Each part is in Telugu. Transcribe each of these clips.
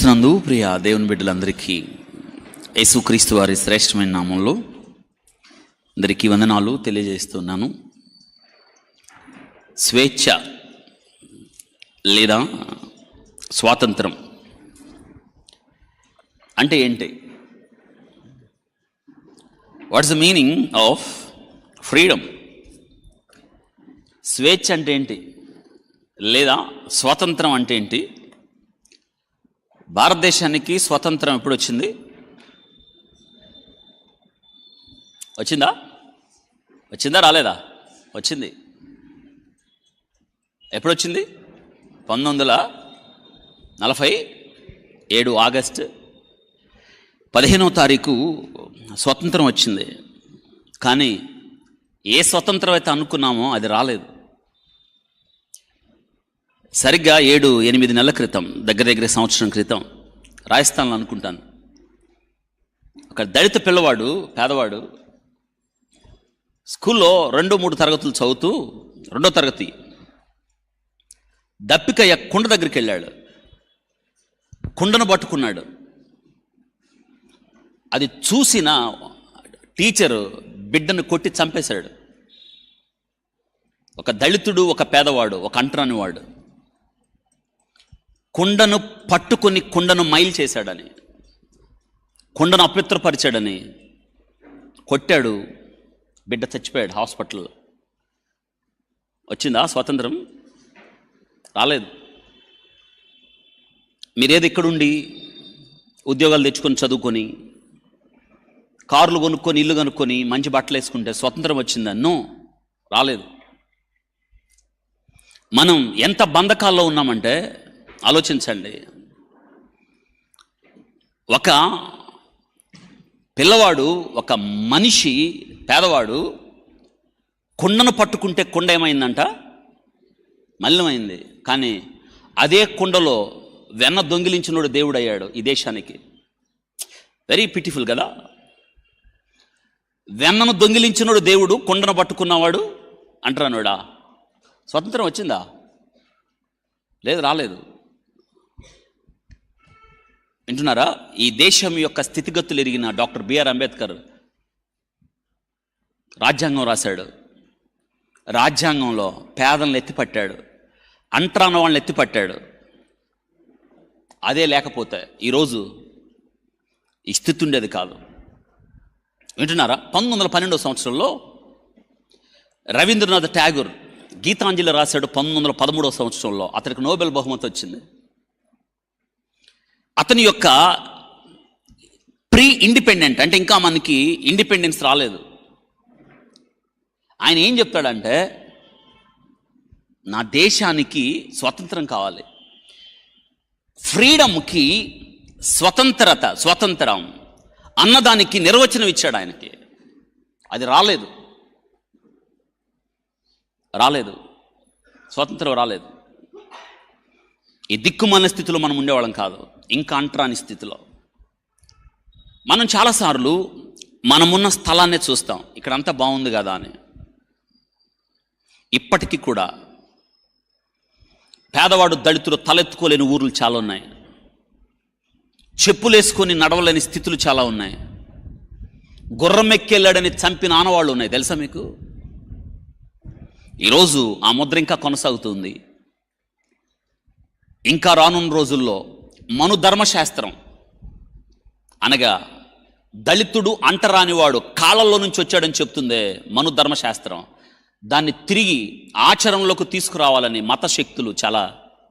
క్రీస్తునందు ప్రియ దేవుని బిడ్డలందరికీ యేసుక్రీస్తు వారి శ్రేష్టమైన నామంలో అందరికీ వందనాలు తెలియజేస్తున్నాను. స్వేచ్ఛ లేదా స్వాతంత్రం అంటే ఏంటి? What's the meaning of freedom? స్వేచ్ఛ అంటే ఏంటి, లేదా స్వాతంత్రం అంటే ఏంటి? భారతదేశానికి స్వతంత్రం ఎప్పుడు వచ్చింది? వచ్చిందా రాలేదా? వచ్చింది. ఎప్పుడు వచ్చింది? 1947 ఆగస్టు 15వ తారీఖు స్వతంత్రం వచ్చింది. కానీ ఏ స్వతంత్రం అయితే అనుకున్నామో అది రాలేదు. సరిగ్గా 7-8 నెలల క్రితం, దగ్గర సంవత్సరం క్రితం, రాజస్థాన్లో అనుకుంటాను, ఒక దళిత పిల్లవాడు, పేదవాడు, స్కూల్లో 2-3 తరగతులు చదువుతూ 2వ తరగతి దప్పికయ్య కుండ దగ్గరికి వెళ్ళాడు. కుండను పట్టుకున్నాడు. అది చూసిన టీచరు బిడ్డను కొట్టి చంపేశాడు. ఒక దళితుడు, ఒక పేదవాడు, ఒక అంటరానివాడు కుండను పట్టుకుని కుండను మైల్ చేశాడని, కుండను అపవిత్రపరిచాడని కొట్టాడు. బిడ్డ చచ్చిపోయాడు హాస్పిటల్లో. వచ్చిందా స్వాతంత్రం? రాలేదు. మీరేది ఇక్కడుండి ఉద్యోగాలు తెచ్చుకొని, చదువుకొని, కార్లు కొనుక్కొని, ఇల్లు కొనుక్కొని, మంచి బట్టలు వేసుకుంటే స్వతంత్రం వచ్చిందా? నో, రాలేదు. మనం ఎంత బంధకాల్లో ఉన్నామంటే ఆలోచించండి. ఒక పిల్లవాడు, ఒక మనిషి, పేదవాడు కుండను పట్టుకుంటే కుండ ఏమైందంట? మలినమైంది. కానీ అదే కుండలో వెన్న దొంగిలించినోడు దేవుడు అయ్యాడు ఈ దేశానికి. వెరీ పిటిఫుల్ కదా. వెన్నను దొంగిలించినోడు దేవుడు, కుండను పట్టుకున్నవాడు అంటారానోడా. స్వతంత్రం వచ్చిందా? లేదు, రాలేదు. వింటున్నారా? ఈ దేశం యొక్క స్థితిగతులు ఎరిగిన డాక్టర్ బిఆర్ అంబేద్కర్ రాజ్యాంగం రాశాడు. రాజ్యాంగంలో పేదలను ఎత్తిపట్టాడు, అంటరాని వాళ్ళని ఎత్తిపట్టాడు. అదే లేకపోతే ఈరోజు ఈ స్థితి ఉండేది కాదు. వింటున్నారా? 1912వ సంవత్సరంలో రవీంద్రనాథ్ ఠాగూర్ గీతాంజలి రాశాడు. 1913వ సంవత్సరంలో అతనికి నోబెల్ బహుమతి వచ్చింది. అతని యొక్క ప్రీ ఇండిపెండెంట్ అంటే ఇంకా మనకి ఇండిపెండెన్స్ రాలేదు. ఆయన ఏం చెప్తాడంటే, నా దేశానికి స్వతంత్రం కావాలి. ఫ్రీడమ్కి స్వతంత్రం అన్నదానికి నిర్వచనం ఇచ్చాడు ఆయనకి. అది రాలేదు. స్వతంత్రం రాలేదు. ఈ దిక్కుమాలిన స్థితిలో మనం ఉండేవాళ్ళం కాదు, ఇంకా అంటరాని స్థితిలో. మనం చాలాసార్లు మనమున్న స్థలాన్నే చూస్తాం, ఇక్కడంతా బాగుంది కదా అని. ఇప్పటికీ కూడా పేదవాడు, దళితులు తలెత్తుకోలేని ఊర్లు చాలా ఉన్నాయి. చెప్పులేసుకొని నడవలేని స్థితులు చాలా ఉన్నాయి. గుర్రం ఎక్కెళ్ళాడని చంపిన ఆనవాళ్ళు ఉన్నాయి. తెలుసా మీకు? ఈరోజు ఆ ముద్ర ఇంకా కొనసాగుతుంది. ఇంకా రానున్న రోజుల్లో మను ధర్మశాస్త్రం అనగా దళితుడు, అంటరానివాడు కాళ్ళల్లో నుంచి వచ్చాడని చెప్తుందే మను ధర్మశాస్త్రం. దాన్ని తిరిగి ఆచరణలోకి తీసుకురావాలని మత శక్తులు చాలా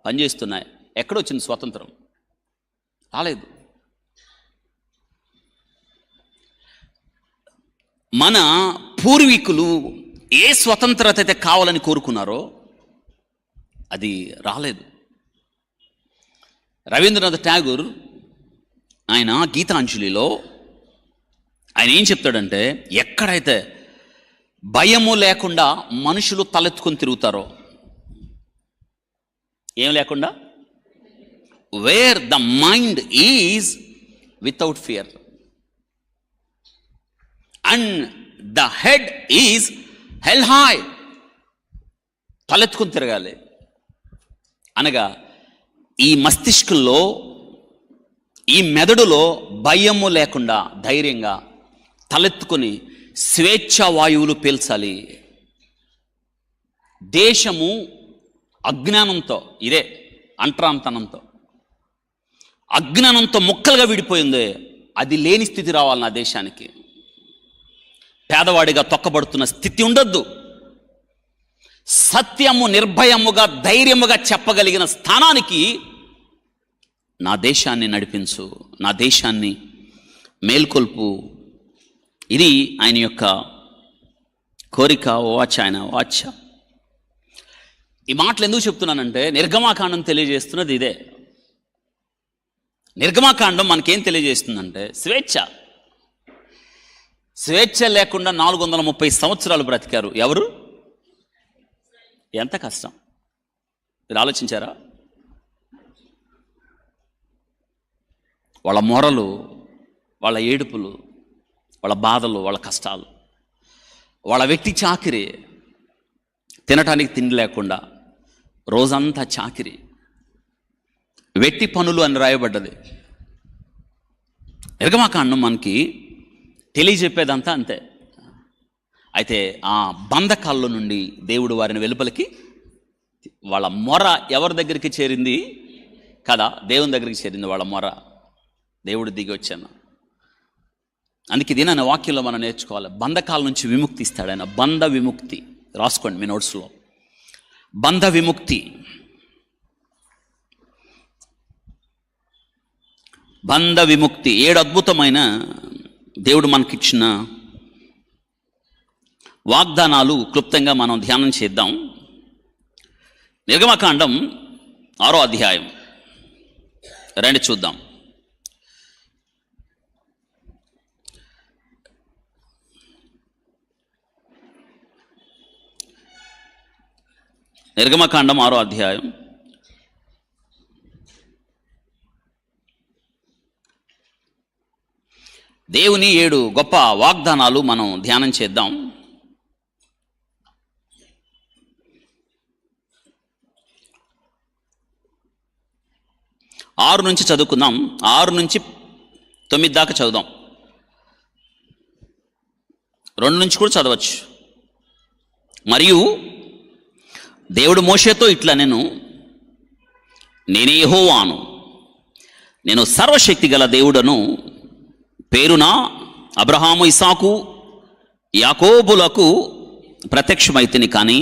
పనిచేస్తున్నాయి. ఎక్కడొచ్చింది స్వాతంత్రం? రాలేదు. మన పూర్వీకులు ఏ స్వతంత్రత అయితే కావాలని కోరుకున్నారో అది రాలేదు. రవీంద్రనాథ్ ఠాగూర్ ఆయన గీతాంజలిలో ఆయన ఏం చెప్తాడంటే, ఎక్కడైతే భయము లేకుండా మనుషులు తలెత్తుకొని తిరుగుతారో, ఏం లేకుండా, wear the mind is without fear and the head is hell high, తలెత్తుకొని తిరగాలి అనగా ఈ మస్తిష్కంలో ఈ మెదడులో భయము లేకుండా ధైర్యంగా తలెత్తుకొని స్వేచ్ఛ వాయువులు పీల్చాలి. దేశము అజ్ఞానంతో, ఇదే అంటరాంతనంతో, అజ్ఞానంతో ముక్కలుగా విడిపోయింది. అది లేని స్థితి రావాలి నా దేశానికి. పేదవాడిగా తొక్కబడుతున్న స్థితి ఉండొద్దు. సత్యము నిర్భయముగా ధైర్యముగా చెప్పగలిగిన స్థానానికి నా దేశాన్ని నడిపించు, నా దేశాన్ని మేల్కొల్పు. ఇది ఆయన యొక్క కోరిక, ఆయన వాచ. ఈ మాటలు ఎందుకు చెప్తున్నానంటే నిర్గమాకాండం తెలియజేస్తున్నది ఇదే. నిర్గమాకాండం మనకేం తెలియజేస్తుందంటే స్వేచ్ఛ. స్వేచ్ఛ లేకుండా 430 సంవత్సరాలు బ్రతికారు ఎవరు? ఎంత కష్టం మీరు ఆలోచించారా? వాళ్ళ మొరలు, వాళ్ళ ఏడుపులు, వాళ్ళ బాధలు, వాళ్ళ కష్టాలు, వాళ్ళ వ్యక్తి చాకిరి, తినటానికి తిండి లేకుండా రోజంతా చాకిరి, వెట్టి పనులు అని రాయబడ్డది. నిర్గమాకాండం మనకి తెలియజెప్పేదంతా అంతే. అయితే ఆ బంధకాల్లో నుండి దేవుడు వారిని వెలుపలికి, వాళ్ళ మొర ఎవరి దగ్గరికి చేరింది కదా? దేవుని దగ్గరికి చేరింది వాళ్ళ మొర. దేవుడు దిగి వచ్చాను. అందుకే ఇది నా వాక్యంలో మనం నేర్చుకోవాలి. బంధకాల నుంచి విముక్తి ఇస్తాడు ఆయన. బంధ విముక్తి రాసుకోండి మీ నోట్స్లో. బంధ విముక్తి, బంధ విముక్తి. 7 అద్భుతమైన దేవుడు మనకిచ్చిన వాగ్దానాలు క్లుప్తంగా మనం ధ్యానం చేద్దాం. నిర్గమకాండం 6వ అధ్యాయం రండి చూద్దాం. నిర్గమకాండం 6వ అధ్యాయం దేవుని 7 గొప్ప వాగ్దానాలు మనం ధ్యానం చేద్దాం. ఆరు నుంచి చదువుకుందాం. 6 నుంచి 9 దాకా చదువుదాం. 2 నుంచి కూడా చదవచ్చు. మరియు దేవుడు మోషేతో ఇట్లా, నేనే యెహోవాను, నేను సర్వశక్తి గల దేవుడను, పేరున అబ్రహాము, ఇసాకు, యాకోబులకు ప్రత్యక్షమైతిని, కానీ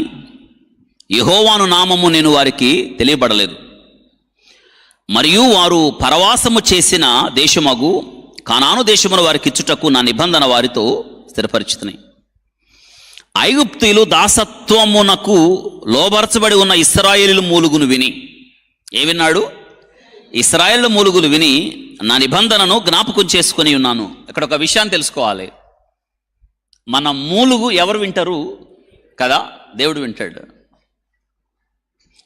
యెహోవాను నామము నేను వారికి తెలియబడలేదు. మరియు వారు పరవాసము చేసిన దేశమగు కానాను దేశమును వారికి ఇచ్చుటకు నా నిబంధన వారితో స్థిరపరిచితిని. ఐగుప్తీయులు దాసత్వమునకు లోబరచబడి ఉన్న ఇశ్రాయేలు మూలుగును విని, విన్నాడు? ఇశ్రాయేలు మూలుగులు విని నా నిబంధనను జ్ఞాపకం చేసుకొని ఉన్నాను. ఇక్కడ ఒక విషయాన్ని తెలుసుకోవాలి. మన మూలుగు ఎవరు వింటారు కదా? దేవుడు వింటాడు.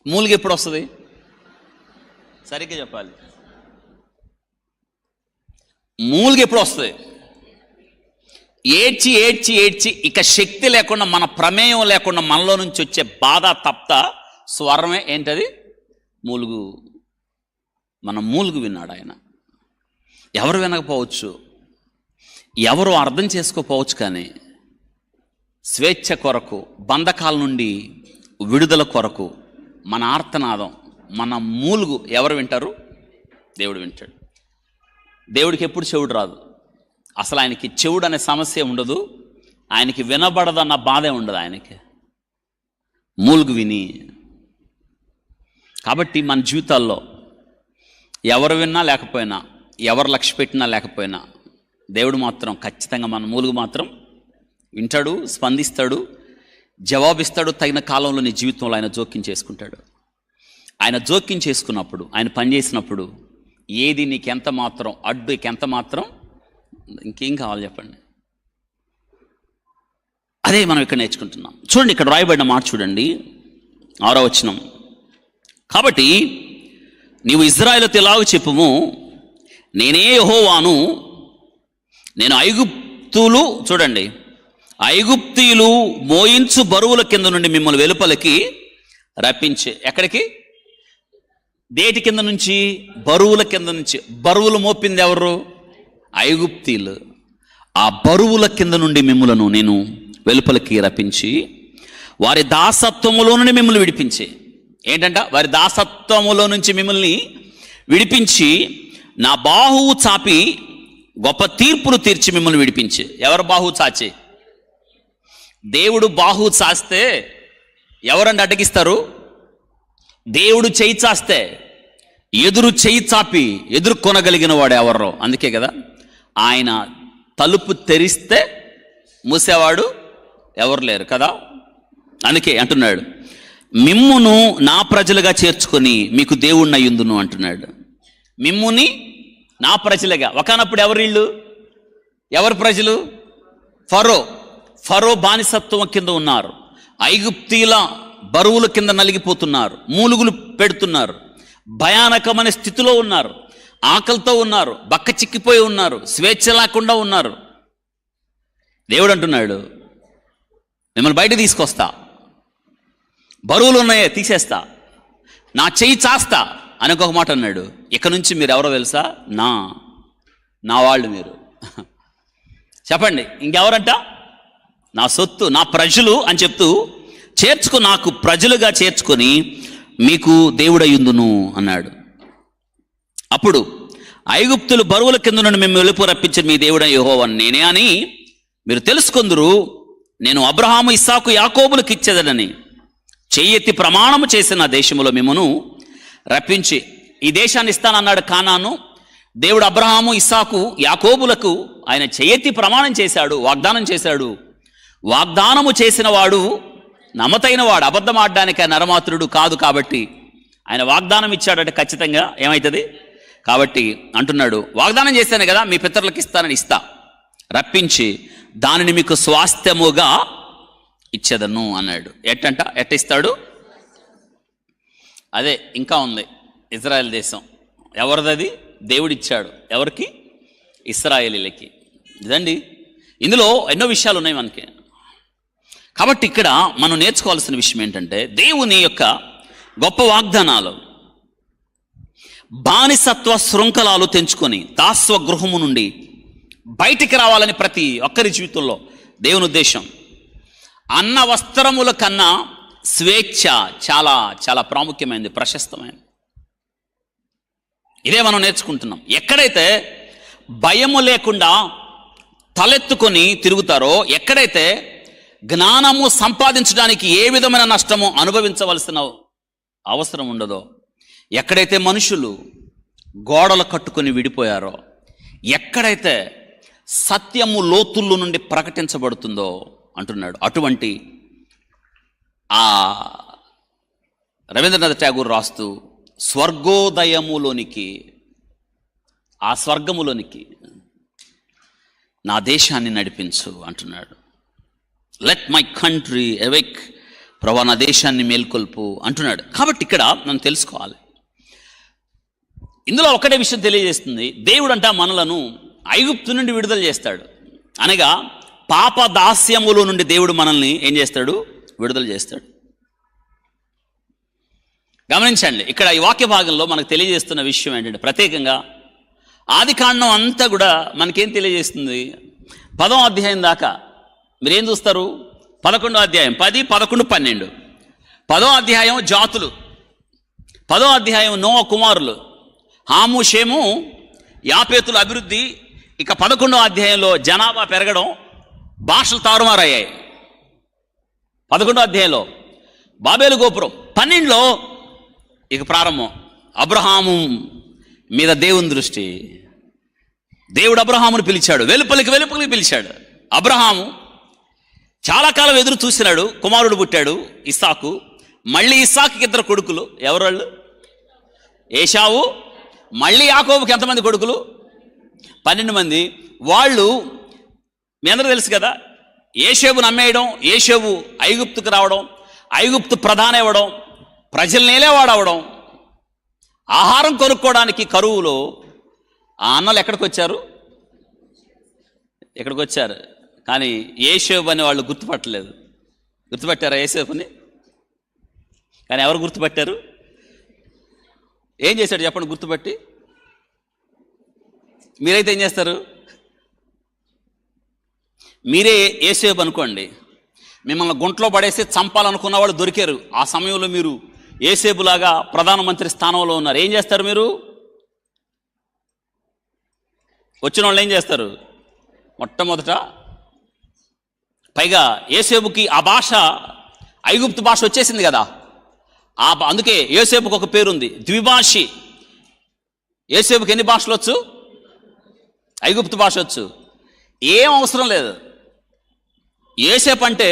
మూలుగు ఎప్పుడు వస్తుంది? సరిగ్గా చెప్పాలి. మూలుగు ఎప్పుడు వస్తుంది? ఏడ్చి ఏడ్చి ఏడ్చి ఇక శక్తి లేకుండా, మన ప్రమేయం లేకుండా మనలో నుంచి వచ్చే బాధ, తప్త స్వరమే ఏంటది? మూలుగు. మన మూలుగు విన్నాడు ఆయన. ఎవరు వినకపోవచ్చు, ఎవరు అర్థం చేసుకోపోవచ్చు, కానీ స్వేచ్ఛ కొరకు, బంధకాల నుండి విడుదల కొరకు మన ఆర్తనాదం, మన మూలుగు ఎవరు వింటారు? దేవుడు వింటాడు. దేవుడికి ఎప్పుడు చెవుడు రాదు. అసలు ఆయనకి చెవుడు అనే సమస్య ఉండదు. ఆయనకి వినబడదన్న బాధే ఉండదు ఆయనకి. మూలుగు విని. కాబట్టి మన జీవితాల్లో ఎవరు విన్నా లేకపోయినా, ఎవరు లక్ష్య పెట్టినా లేకపోయినా, దేవుడు మాత్రం ఖచ్చితంగా మన మూలుగు మాత్రం వింటాడు, స్పందిస్తాడు, జవాబిస్తాడు. తగిన కాలంలో నీ జీవితంలో ఆయన జోక్యం చేసుకుంటాడు. ఆయన జోక్యం చేసుకున్నప్పుడు, ఆయన పనిచేసినప్పుడు ఏది నీకెంత మాత్రం అడ్డు, ఎంత మాత్రం ఇంకేం కావాలి చెప్పండి. అదే మనం ఇక్కడ నేర్చుకుంటున్నాం. చూడండి, ఇక్కడ రాయబడిన మాట చూడండి, 6వ వచనం. కాబట్టి నీవు ఇశ్రాయేలుతో ఇలాగ చెప్పుము, నేనే యెహోవాను, నేను ఐగుప్తులు, చూడండి, ఐగుప్తీయులు మోయించు బరువుల కింద నుండి మిమ్మల్ని వెలుపలికి రప్పించే. ఎక్కడికి? దేటి కింద నుంచి? బరువుల కింద నుంచి. బరువులు మోపింది ఎవరు? ఐగుప్తీయులు. ఆ బరువుల కింద నుండి మిమ్ములను నేను వెలుపలికి రప్పించి వారి దాసత్వములో నుండి మిమ్మల్ని విడిపించి, ఏంటంట? వారి దాసత్వములో నుంచి మిమ్మల్ని విడిపించి నా బాహువు చాపి గొప్ప తీర్పులు తీర్చి మిమ్మల్ని విడిపించి. ఎవరు బాహువు చాచి? దేవుడు బాహువు చాస్తే ఎవరంటే అడ్డగిస్తారు? దేవుడు చేయి చాస్తే ఎదురు చేయి చాపి ఎదుర్కొనగలిగిన వాడు ఎవరో. అందుకే కదా ఆయన తలుపు తెరిస్తే మూసేవాడు ఎవరు లేరు కదా. అందుకే అంటున్నాడు, మిమ్మును నా ప్రజలుగా చేర్చుకొని మీకు దేవుణ్ణయ్యుందును అంటున్నాడు. మిమ్ముని నా ప్రజలుగా. ఒకనప్పుడు ఎవరు వీళ్ళు? ఎవరు ప్రజలు? ఫరో బానిసత్వం కింద ఉన్నారు. ఐగుప్తీల బరువుల కింద నలిగిపోతున్నారు, మూలుగులు పెడుతున్నారు, భయానకమైన స్థితిలో ఉన్నారు, ఆకలితో ఉన్నారు, బక్క చిక్కిపోయి ఉన్నారు, స్వేచ్ఛ లేకుండా ఉన్నారు. దేవుడు అంటున్నాడు, మిమ్మల్ని బయట తీసుకొస్తా, బరువులు ఉన్నాయే తీసేస్తా, నా చెయ్యి చాస్తా అని ఒక మాట అన్నాడు. ఇక నుంచి మీరు ఎవరో తెలుసా? నా వాళ్ళు మీరు. చెప్పండి, ఇంకెవరంట? నా సొత్తు, నా ప్రజలు అని చెప్తూ నాకు ప్రజలుగా చేర్చుకొని మీకు దేవుడయ్యుందును అన్నాడు. అప్పుడు ఐగుప్తులు బరువుల కింద నుండి మేము వెలుపు రప్పించిన మీ దేవుడైన యెహోవా నేనే అని మీరు తెలుసుకొందురు. నేను అబ్రహాము, ఇస్సాకు, యాకోబులకు ఇచ్చేదనని చెయ్యెత్తి ప్రమాణము చేసిన దేశములో మిమ్మను రప్పించి, ఈ దేశాన్ని ఇస్తానన్నాడు కానాను. దేవుడు అబ్రహాము, ఇస్సాకు, యాకోబులకు ఆయన చెయ్యెత్తి ప్రమాణం చేశాడు, వాగ్దానం చేశాడు. వాగ్దానము చేసిన వాడు నమ్మతైన వాడు, అబద్ధం ఆడడానికి ఆయన నరమాత్రుడు కాదు. కాబట్టి ఆయన వాగ్దానం ఇచ్చాడంటే ఖచ్చితంగా ఏమవుతుంది? కాబట్టి అంటున్నాడు, వాగ్దానం చేశాను కదా మీ పితరులకు ఇస్తానని ఇస్తా, రప్పించి దానిని మీకు స్వాస్థ్యముగా ఇచ్చేదను అన్నాడు. ఎట్ట ఇస్తాడు? అదే ఇంకా ఉంది, ఇజ్రాయెల్ దేశం ఎవరిది? దేవుడిచ్చాడు. ఎవరికి? ఇశ్రాయేలీలకి. ఇదండి, ఇందులో ఎన్నో విషయాలు ఉన్నాయి మనకి. కాబట్టి ఇక్కడ మనం నేర్చుకోవాల్సిన విషయం ఏంటంటే, దేవుని యొక్క గొప్ప వాగ్దానాలు, బానిసత్వ శృంఖలాలు తెంచుకొని దాస్వ గృహము నుండి బయటికి రావాలని ప్రతి ఒక్కరి జీవితంలో దేవుని ఉద్దేశం. అన్న వస్త్రముల కన్నా స్వేచ్ఛ చాలా చాలా ప్రాముఖ్యమైనది, ప్రశస్తమైనది. ఇదే మనం నేర్చుకుంటున్నాం. ఎక్కడైతే భయము లేకుండా తలెత్తుకొని తిరుగుతారో, ఎక్కడైతే జ్ఞానము సంపాదించడానికి ఏ విధమైన నష్టము అనుభవించవలసిన అవసరం ఉండదో, ఎక్కడైతే మనుషులు గోడలు కట్టుకొని విడిపోయారో, ఎక్కడైతే సత్యము లోతుల్లో నుండి ప్రకటించబడుతుందో అంటున్నాడు. అటువంటి ఆ రవీంద్రనాథ్ ఠాగూర్ రాస్తూ స్వర్గోదయములోనికి, ఆ స్వర్గములోనికి నా దేశాన్ని నడిపించు అంటున్నాడు. లెట్ మై కంట్రీ అవేక్, ప్రభా నా దేశాన్ని మేల్కొల్పు అంటున్నాడు. కాబట్టి ఇక్కడ మనం తెలుసుకోవాలి, ఇందులో ఒకటే విషయం తెలియజేస్తుంది. దేవుడంట మనలను ఐగుప్తు నుండి విడుదల చేస్తాడు. అనగా పాప దాస్యములో నుండి దేవుడు మనల్ని ఏం చేస్తాడు? విడుదల చేస్తాడు. గమనించండి, ఇక్కడ ఈ వాక్య భాగంలో మనకు తెలియజేస్తున్న విషయం ఏంటంటే, ప్రత్యేకంగా ఆదికాండం అంతా కూడా మనకేం తెలియజేస్తుంది? 10వ అధ్యాయం దాకా మీరేం చూస్తారు? 11వ అధ్యాయం 10, 11, 12. 10వ అధ్యాయం జాతులు, 10వ అధ్యాయం నోవా కుమారులు, హాము, షేము, యాపేతుల అభివృద్ధి. ఇక 11వ అధ్యాయంలో జనాభా పెరగడం, భాషలు తారుమారయ్యాయి. 11వ అధ్యాయంలో బాబేలు గోపురం. 12లో ఇక ప్రారంభం, అబ్రహాము మీద దేవుని దృష్టి. దేవుడు అబ్రహామును పిలిచాడు, వెలుపలికి పిలిచాడు. అబ్రహాము చాలా కాలం ఎదురు చూసినాడు, కుమారుడు పుట్టాడు ఇస్సాకు. మళ్ళీ ఇస్సాకుకి 2 కొడుకులు. ఎవరు వాళ్ళు? ఏశావు. మళ్ళీ యాకోబుకి ఎంతమంది కొడుకులు? 12 మంది. వాళ్ళు మీ అందరూ తెలుసు కదా, ఏషేబును అమ్మేయడం, ఏషేబు ఐగుప్తుకు రావడం, ఐగుప్తు ప్రధాని అవ్వడం, ప్రజలు నేలేవాడవడం, ఆహారం కొనుక్కోవడానికి కరువులో ఆ అన్నలు ఎక్కడికి వచ్చారు. కానీ ఏషేబు అని వాళ్ళు గుర్తుపట్టలేదు. గుర్తుపట్టారా ఏషేబుని? కానీ ఎవరు గుర్తుపట్టారు? ఏం చేశాడు చెప్పండి గుర్తుపట్టి? మీరైతే ఏం చేస్తారు? మీరే యేసేపు అనుకోండి, మిమ్మల్ని గుంట్లో పడేసి చంపాలనుకున్న వాళ్ళు దొరికారు. ఆ సమయంలో మీరు యేసేపులాగా ప్రధానమంత్రి స్థానంలో ఉన్నారు. ఏం చేస్తారు మీరు? వచ్చిన వాళ్ళు ఏం చేస్తారు? మొట్టమొదట పైగా యేసేపుకి ఆ భాష ఐగుప్తు భాష వచ్చేసింది కదా, అందుకే యేసేపుకి ఒక పేరుంది, ద్విభాషి. యేసేపుకి ఎన్ని భాషలు వచ్చు? ఐగుప్తు భాష వచ్చు. ఏం అవసరం లేదు. యేసేపు అంటే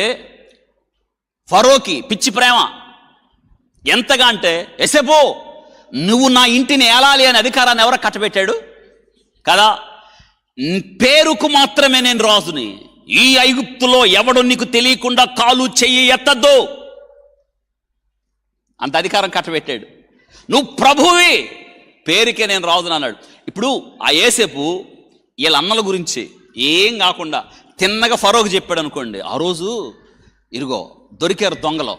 ఫరోకి పిచ్చి ప్రేమ. ఎంతగా అంటే, యేసేపు నువ్వు నా ఇంటిని ఏలాలి అనే అధికారాన్ని ఎవరు కట్టబెట్టాడు కదా? పేరుకు మాత్రమే నేను రాజుని, ఈ ఐగుప్తులో ఎవడు నీకు తెలియకుండా కాలు చెయ్యి ఎత్తద్దు, అంత అధికారం కట్టబెట్టాడు. నువ్వు ప్రభువి, పేరుకే నేను రాజుని అన్నాడు. ఇప్పుడు ఆ యేసేపు వీళ్ళ అన్నల గురించి ఏం కాకుండా తిన్నగా ఫరోకు చెప్పాడు అనుకోండి, ఆ రోజు ఇరుగో దొరికారు దొంగలో,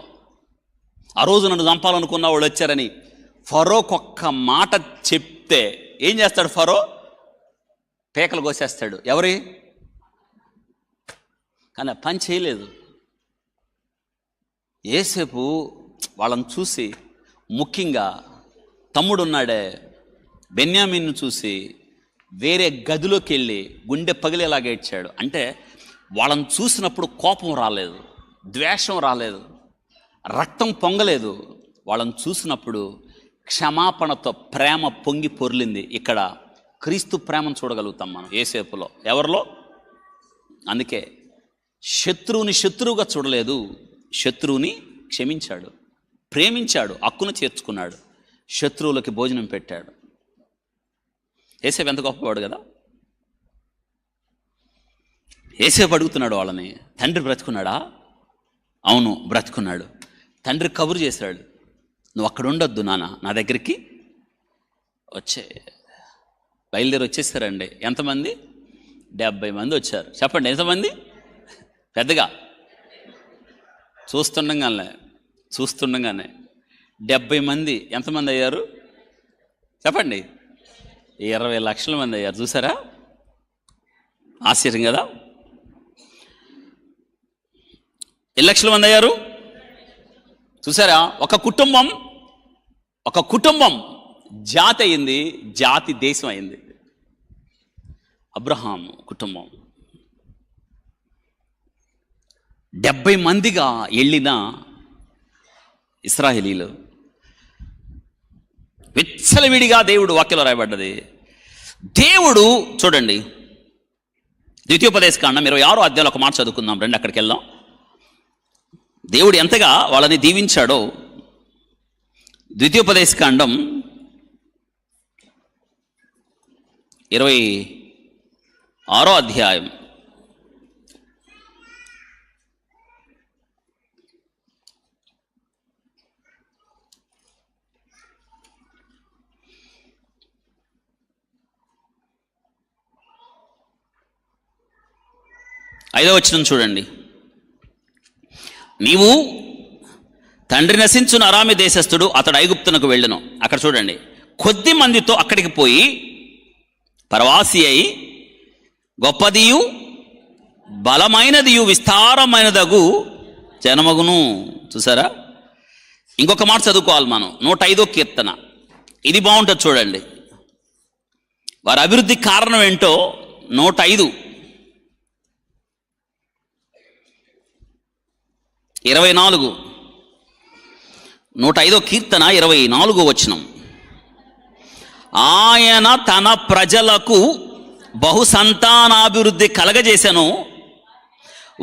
ఆ రోజు నన్ను చంపాలనుకున్న వాళ్ళు వచ్చారని ఫరోకు ఒక్క మాట చెప్తే ఏం చేస్తాడు? ఫరో పేకలు కోసేస్తాడు. ఎవరి? కానీ పని చేయలేదు. యేసేపు వాళ్ళని చూసి, ముఖ్యంగా తమ్ముడున్నాడే బెన్యామీన్ను చూసి వేరే గదిలోకి వెళ్ళి గుండె పగిలేలాగా ఏడ్చాడు. అంటే వాళ్ళని చూసినప్పుడు కోపం రాలేదు, ద్వేషం రాలేదు, రక్తం పొంగలేదు. వాళ్ళని చూసినప్పుడు క్షమాపణతో ప్రేమ పొంగి పొర్లింది. ఇక్కడ క్రీస్తు ప్రేమను చూడగలుగుతాం మనం యేసేపులో. ఎవరిలో? అందుకే శత్రువుని శత్రువుగా చూడలేదు, శత్రువుని క్షమించాడు, ప్రేమించాడు, హక్కును చేర్చుకున్నాడు, శత్రువులకి భోజనం పెట్టాడు. యేసేపు ఎంత గొప్పవాడు కదా. యేసేపు అడుగుతున్నాడు వాళ్ళని, తండ్రి బ్రతుకున్నాడా? అవును బ్రతుకున్నాడు. తండ్రి కబురు చేశాడు, నువ్వు అక్కడ ఉండొద్దు నాన్న, నా దగ్గరికి వచ్చే. బయలుదేరి వచ్చేసారండి. ఎంతమంది? 70 మంది వచ్చారు. చెప్పండి ఎంతమంది? పెద్దగా చూస్తుండగానే 70 మంది. ఎంతమంది అయ్యారు చెప్పండి? 20 లక్షల మంది అయ్యారు. చూసారా? ఆశ్చర్యం కదా. ఎన్ని లక్షల మంది అయ్యారు చూసారా? ఒక కుటుంబం జాతి అయింది, జాతి దేశం అయింది. అబ్రహాం కుటుంబం 70 మందిగా వెళ్ళిన ఇశ్రాయేలీలు విచ్చలవిడిగా దేవుడు వాక్యంలో రాయబడ్డది. దేవుడు చూడండి, ద్వితీయోపదేశకాండం 26వ అధ్యాయంలో ఒక మాట చదువుకుందాం రండి, అక్కడికి వెళ్దాం. దేవుడు ఎంతగా వాళ్ళని దీవించాడో. ద్వితీయోపదేశకాండం 26వ అధ్యాయం 5వ వచనం చూడండి. నీవు తండ్రి నశించున్న అరామి దేశస్థుడు, అతడు ఐగుప్తునకు వెళ్ళును. అక్కడ చూడండి, కొద్ది మందితో అక్కడికి పోయి పరవాసి అయి గొప్పదియు బలమైనదియు విస్తారమైనదగు జనమగును. చూసారా? ఇంకొక మాట చదువుకోవాలి మనం, 105వ కీర్తన. ఇది బాగుంటుంది చూడండి. వారి అభివృద్ధి కారణం ఏంటో 105 24 105వ కీర్తన 24వ వచనం. ఆయన తన ప్రజలకు బహు సంతానాభివృద్ధి కలగజేసెను,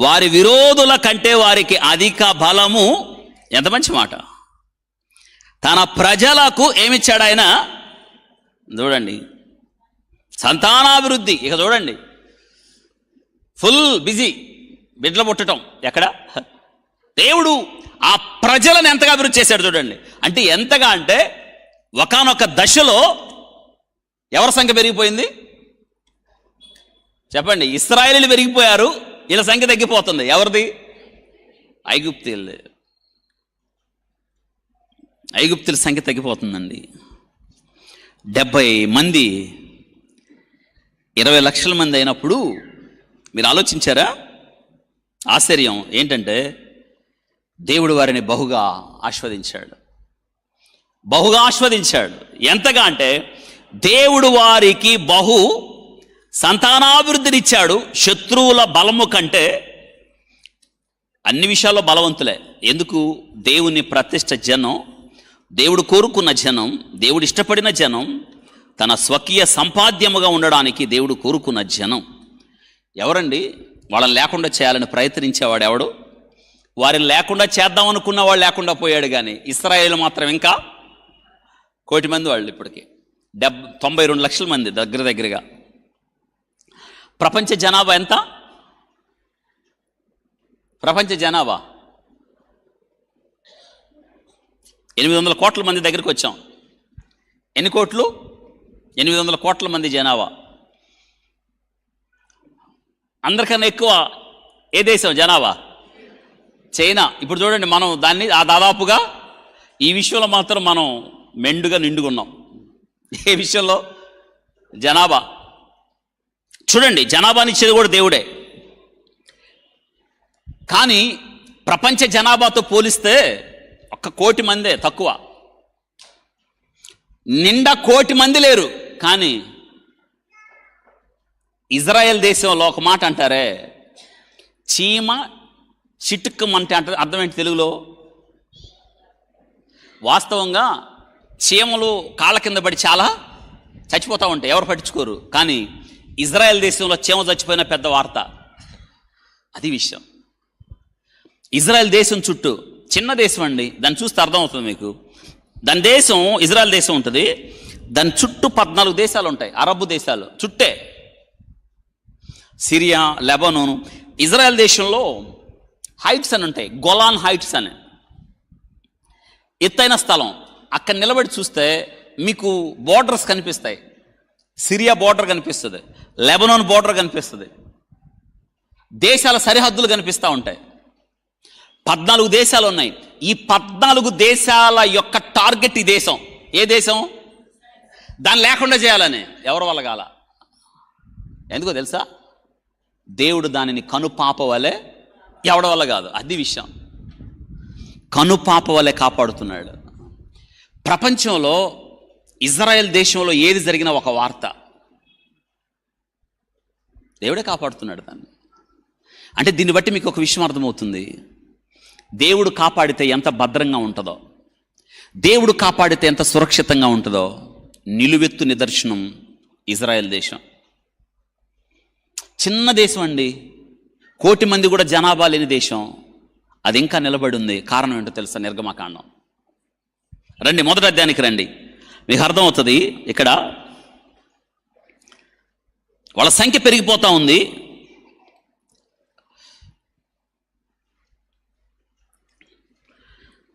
వారి విరోధుల కంటే వారికి అధిక బలము. ఎంత మంచి మాట. తన ప్రజలకు ఏమిచ్చాడు ఆయన? చూడండి, సంతానాభివృద్ధి. ఇక చూడండి, ఫుల్ బిజీ, బిడ్డలు పుట్టడం. ఎక్కడ? దేవుడు ఆ ప్రజలను ఎంతగా అభివృద్ధి చేశాడు చూడండి. అంటే ఎంతగా అంటే ఒకానొక దశలో ఎవరి సంఖ్య పెరిగిపోయింది చెప్పండి? ఇశ్రాయేలీలు పెరిగిపోయారు, వీళ్ళ సంఖ్య తగ్గిపోతుంది. ఎవరిది? ఐగుప్తీయులది. ఐగుప్తుల సంఖ్య తగ్గిపోతుందండి. 70 మంది 20 లక్షల మంది అయినప్పుడు మీరు ఆలోచించారా? ఆశ్చర్యం ఏంటంటే దేవుడు వారిని బహుగా ఆస్వాదించాడు. ఎంతగా అంటే దేవుడు వారికి బహు సంతానాభివృద్ధినిచ్చాడు. శత్రువుల బలము కంటే అన్ని విషయాల్లో బలవంతులే. ఎందుకు? దేవుని ప్రతిష్ఠ జనం, దేవుడు కోరుకున్న జనం, దేవుడు ఇష్టపడిన జనం, తన స్వకీయ సంపాద్యముగా ఉండడానికి దేవుడు కోరుకున్న జనం. ఎవరండి వాళ్ళని లేకుండా చేయాలని ప్రయత్నించేవాడు? ఎవడు? వారిని లేకుండా చేద్దాం అనుకున్న వాడు లేకుండా పోయాడు. కానీ ఇశ్రాయేలు మాత్రం ఇంకా 1 కోటి మంది వాళ్ళు. ఇప్పటికి 92 లక్షల మంది దగ్గరగా. ప్రపంచ జనాభా ఎంత? ప్రపంచ జనాభా 800 కోట్ల మంది దగ్గరికి వచ్చాం. ఎన్ని కోట్లు? 800 కోట్ల మంది జనాభా. అందరికన్నా ఎక్కువ ఏ దేశం జనాభా? చైనా. ఇప్పుడు చూడండి, మనం దాన్ని దాదాపుగా ఈ విషయంలో మాత్రం మనం మెండుగా నిండుకున్నాం. ఏ విషయంలో? జనాభా. చూడండి, జనాభానిచ్చేది కూడా దేవుడే. కానీ ప్రపంచ జనాభాతో పోలిస్తే 1 కోటి మందే తక్కువ. నిండా 1 కోటి మంది లేరు. కానీ ఇజ్రాయెల్ దేశంలో ఒక మాట అంటారే, చీమ చిటుక్కమంటే అర్థం ఏంటి తెలుగులో? వాస్తవంగా చీమలు కాళ్ళ కింద పడి చాలా చచ్చిపోతూ ఉంటాయి, ఎవరు పట్టించుకోరు. కానీ ఇజ్రాయెల్ దేశంలో చీమ చచ్చిపోయిన పెద్ద వార్త. అది విషయం. ఇజ్రాయెల్ దేశం చుట్టూ, చిన్న దేశం అండి, దాన్ని చూస్తే అర్థమవుతుంది మీకు. దాని దేశం, ఇజ్రాయెల్ దేశం ఉంటుంది, దాని చుట్టూ 14 దేశాలు ఉంటాయి, అరబ్ దేశాలు చుట్టే. సిరియా, లెబనోను. ఇజ్రాయెల్ దేశంలో హైట్స్ అని ఉంటాయి, గోలాన్ హైట్స్ అని, ఎత్తైన స్థలం. అక్కడ నిలబడి చూస్తే మీకు బోర్డర్స్ కనిపిస్తాయి. సిరియా బోర్డర్ కనిపిస్తుంది, లెబనోన్ బోర్డర్ కనిపిస్తుంది, దేశాల సరిహద్దులు కనిపిస్తూ ఉంటాయి. 14 దేశాలు ఉన్నాయి. ఈ 14 దేశాల యొక్క టార్గెట్ ఈ దేశం. ఏ దేశం? దాన్ని లేకుండా చేయాలని. ఎవరి వల్ల కాల? ఎందుకో తెలుసా? దేవుడు దానిని కనుపాప వలె, ఎవడి వల్ల కాదు, అది విషయం. కనుపాప వలె కాపాడుతున్నాడు. ప్రపంచంలో ఇజ్రాయెల్ దేశంలో ఏది జరిగినా ఒక వార్త. దేవుడే కాపాడుతున్నాడు దాన్ని. అంటే దీన్ని బట్టి మీకు ఒక విషయం అర్థమవుతుంది. దేవుడు కాపాడితే ఎంత భద్రంగా ఉంటుందో, దేవుడు కాపాడితే ఎంత సురక్షితంగా ఉంటుందో నిలువెత్తు నిదర్శనం ఇజ్రాయెల్ దేశం. చిన్న దేశం అండి, 1 కోటి మంది కూడా జనాభా లేని దేశం. అది ఇంకా నిలబడి ఉంది. కారణం ఏంటో తెలుసా? నిర్గమకాండం. రండి, మొదటి అధ్యాయానికి రండి, మీకు అర్థమవుతుంది. ఇక్కడ వాళ్ళ సంఖ్య పెరిగిపోతూ ఉంది.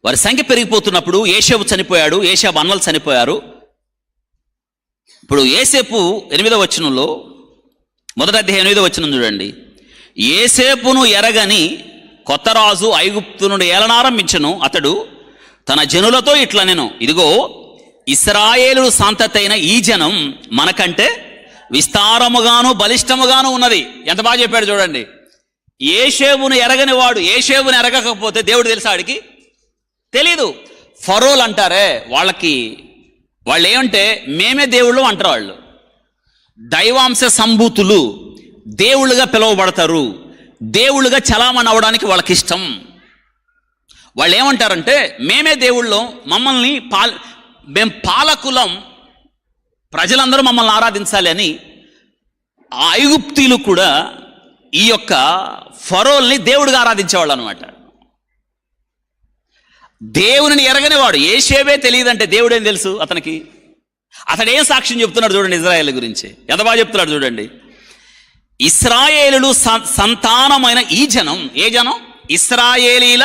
వారి సంఖ్య పెరిగిపోతున్నప్పుడు ఏసేపు చనిపోయాడు, ఏసేపు అన్నలు చనిపోయారు. ఇప్పుడు ఏసేపు 8వ వచనంలో, మొదటి అధ్యాయం 8వ వచనం చూడండి. ఏసేపును ఎరగని కొత్త రాజు ఐగుప్తు నుండి ఏలనారంభించను. అతడు తన జనులతో ఇట్లా నేను, ఇదిగో ఇశ్రాయేలు సంతతైన ఈ జనం మనకంటే విస్తారముగాను బలిష్టముగాను ఉన్నది. ఎంత బాగా చెప్పాడు చూడండి. ఏసేపును ఎరగని వాడు, ఏసేపును ఎరగకపోతే దేవుడు తెలుసా? ఆడికి తెలీదు. ఫరోలు అంటారే, వాళ్ళు ఏమంటే మేమే దేవుళ్ళు అంటారు. వాళ్ళు దైవాంశ సంభూతులు, దేవుళ్ళుగా పిలువబడతారు, దేవుళ్ళుగా చలామణి అవ్వడానికి వాళ్ళకి ఇష్టం. వాళ్ళు ఏమంటారంటే మేమే దేవుళ్ళం, మమ్మల్ని మేము పాలకులం, ప్రజలందరూ మమ్మల్ని ఆరాధించాలి అని. ఆ ఐగుప్తీయులు కూడా ఈ యొక్క ఫరోల్ని దేవుడిగా ఆరాధించేవాళ్ళు అనమాట. దేవుని ఎరగనివాడు ఏసేపే తెలియదంటే దేవుడేం తెలుసు అతనికి? అతడు ఏం సాక్ష్యం చెప్తున్నాడు చూడండి ఇజ్రాయేల్ గురించి, ఎంత బాగా చెప్తున్నాడు చూడండి. ఇశ్రాయేలులు సంతానమైన ఈ జనం. ఏ జనం? ఇశ్రాయేలీల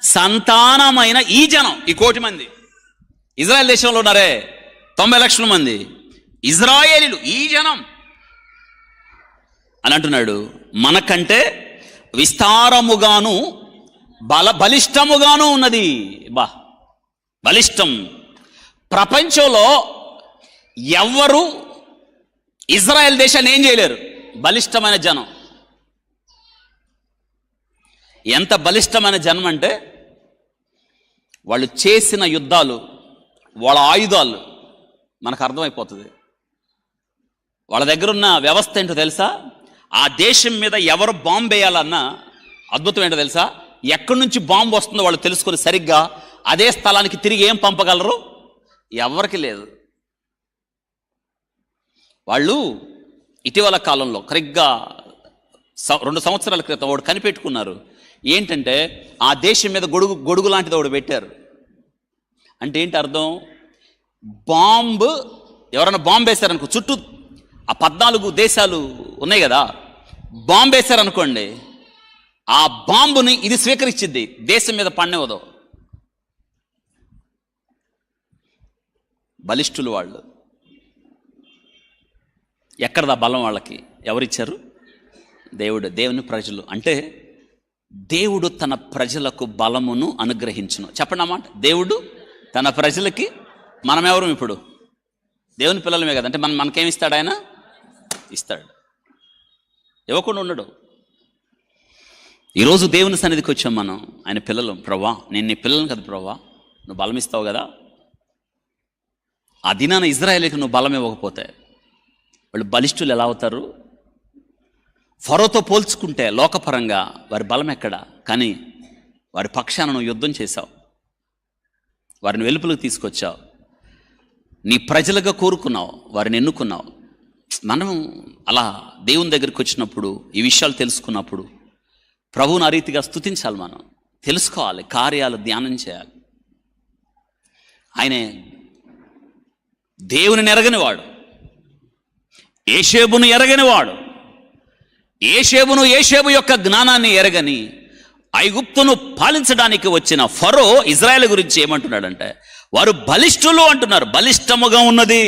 సంతానమైన ఈ జనం. ఈ 1 కోటి మంది ఇజ్రాయెల్ దేశంలో ఉన్నారే, 90 లక్షల మంది ఇజ్రాయేలీలు, ఈ జనం అని అంటున్నాడు. మనకంటే విస్తారముగాను బలిష్టముగాను ఉన్నది. బలిష్టం. ప్రపంచంలో ఎవ్వరు ఇజ్రాయెల్ దేశాన్ని ఏం చేయలేరు. బలిష్టమైన జనం. ఎంత బలిష్టమైన జనం అంటే వాళ్ళు చేసిన యుద్ధాలు, వాళ్ళ ఆయుధాలు మనకు అర్థమైపోతుంది. వాళ్ళ దగ్గర ఉన్న వ్యవస్థ ఏంటో తెలుసా? ఆ దేశం మీద ఎవరు బాంబు వేయాలన్నా అద్భుతం ఏంటో తెలుసా? ఎక్కడి నుంచి బాంబు వస్తుందో వాళ్ళు తెలుసుకొని సరిగ్గా అదే స్థలానికి తిరిగి ఏం పంపగలరు? ఎవరికి లేదు. వాళ్ళు ఇటీవల కాలంలో కరెక్ట్గా 2 సంవత్సరాల క్రితం వాడు కనిపెట్టుకున్నారు. ఏంటంటే ఆ దేశం మీద గొడుగు లాంటిది ఒకటి పెట్టారు. అంటే ఏంటి అర్థం? బాంబు, ఎవరైనా బాంబు వేశారనుకో, చుట్టూ ఆ 14 దేశాలు ఉన్నాయి కదా, బాంబు వేశారనుకోండి, ఆ బాంబుని ఇది స్వీకరించింది, దేశం మీద పడినవదో. బలిష్ఠులు వాళ్ళు. ఎక్కడదా బలం వాళ్ళకి? ఎవరిచ్చారు? దేవుడు, దేవుని ప్రజలు. అంటే దేవుడు తన ప్రజలకు బలమును అనుగ్రహించును. చెప్పండి అన్నమాట. దేవుడు తన ప్రజలకి, మనం ఎవరు ఇప్పుడు? దేవుని పిల్లలమే కదా. అంటే మనకేమి ఇస్తాడు? ఆయన ఇస్తాడు, ఇవ్వకుండా ఉండడు. ఈరోజు దేవుని సన్నిధికి వచ్చాం మనం, ఆయన పిల్లలు. ప్రభా, నేను నీ పిల్లలను కదా ప్రభా, నువ్వు బలం ఇస్తావు కదా. ఆ దినాన ఇజ్రాయేలుకి నువ్వు బలం ఇవ్వకపోతే వాళ్ళు బలిష్ఠులు ఎలా అవుతారు? ఫరోతో పోల్చుకుంటే లోకపరంగా వారి బలం ఎక్కడ? కానీ వారి పక్షాన నువ్వు యుద్ధం చేశావు, వారిని వెలుపులకు తీసుకొచ్చావు, నీ ప్రజలుగా కోరుకున్నావు, వారిని ఎన్నుకున్నావు. మనం అలా దేవుని దగ్గరికి వచ్చినప్పుడు, ఈ విషయాలు తెలుసుకున్నప్పుడు ప్రభువుని ఆ రీతిగా స్తుతించాలి. మనం తెలుసుకోవాలి, కార్యాలు ధ్యానం చేయాలి. ఆయనే దేవుని ఎరగనివాడు, ఏషేబును ఎరగనివాడు. ఏషేబు యొక్క జ్ఞానాన్ని ఎరగని ఐగుప్తును పాలించడానికి వచ్చిన ఫరో ఇజ్రాయెల్ గురించి ఏమంటున్నాడంటే, వారు బలిష్ఠులు అంటున్నారు. బలిష్టముగా ఉన్నది.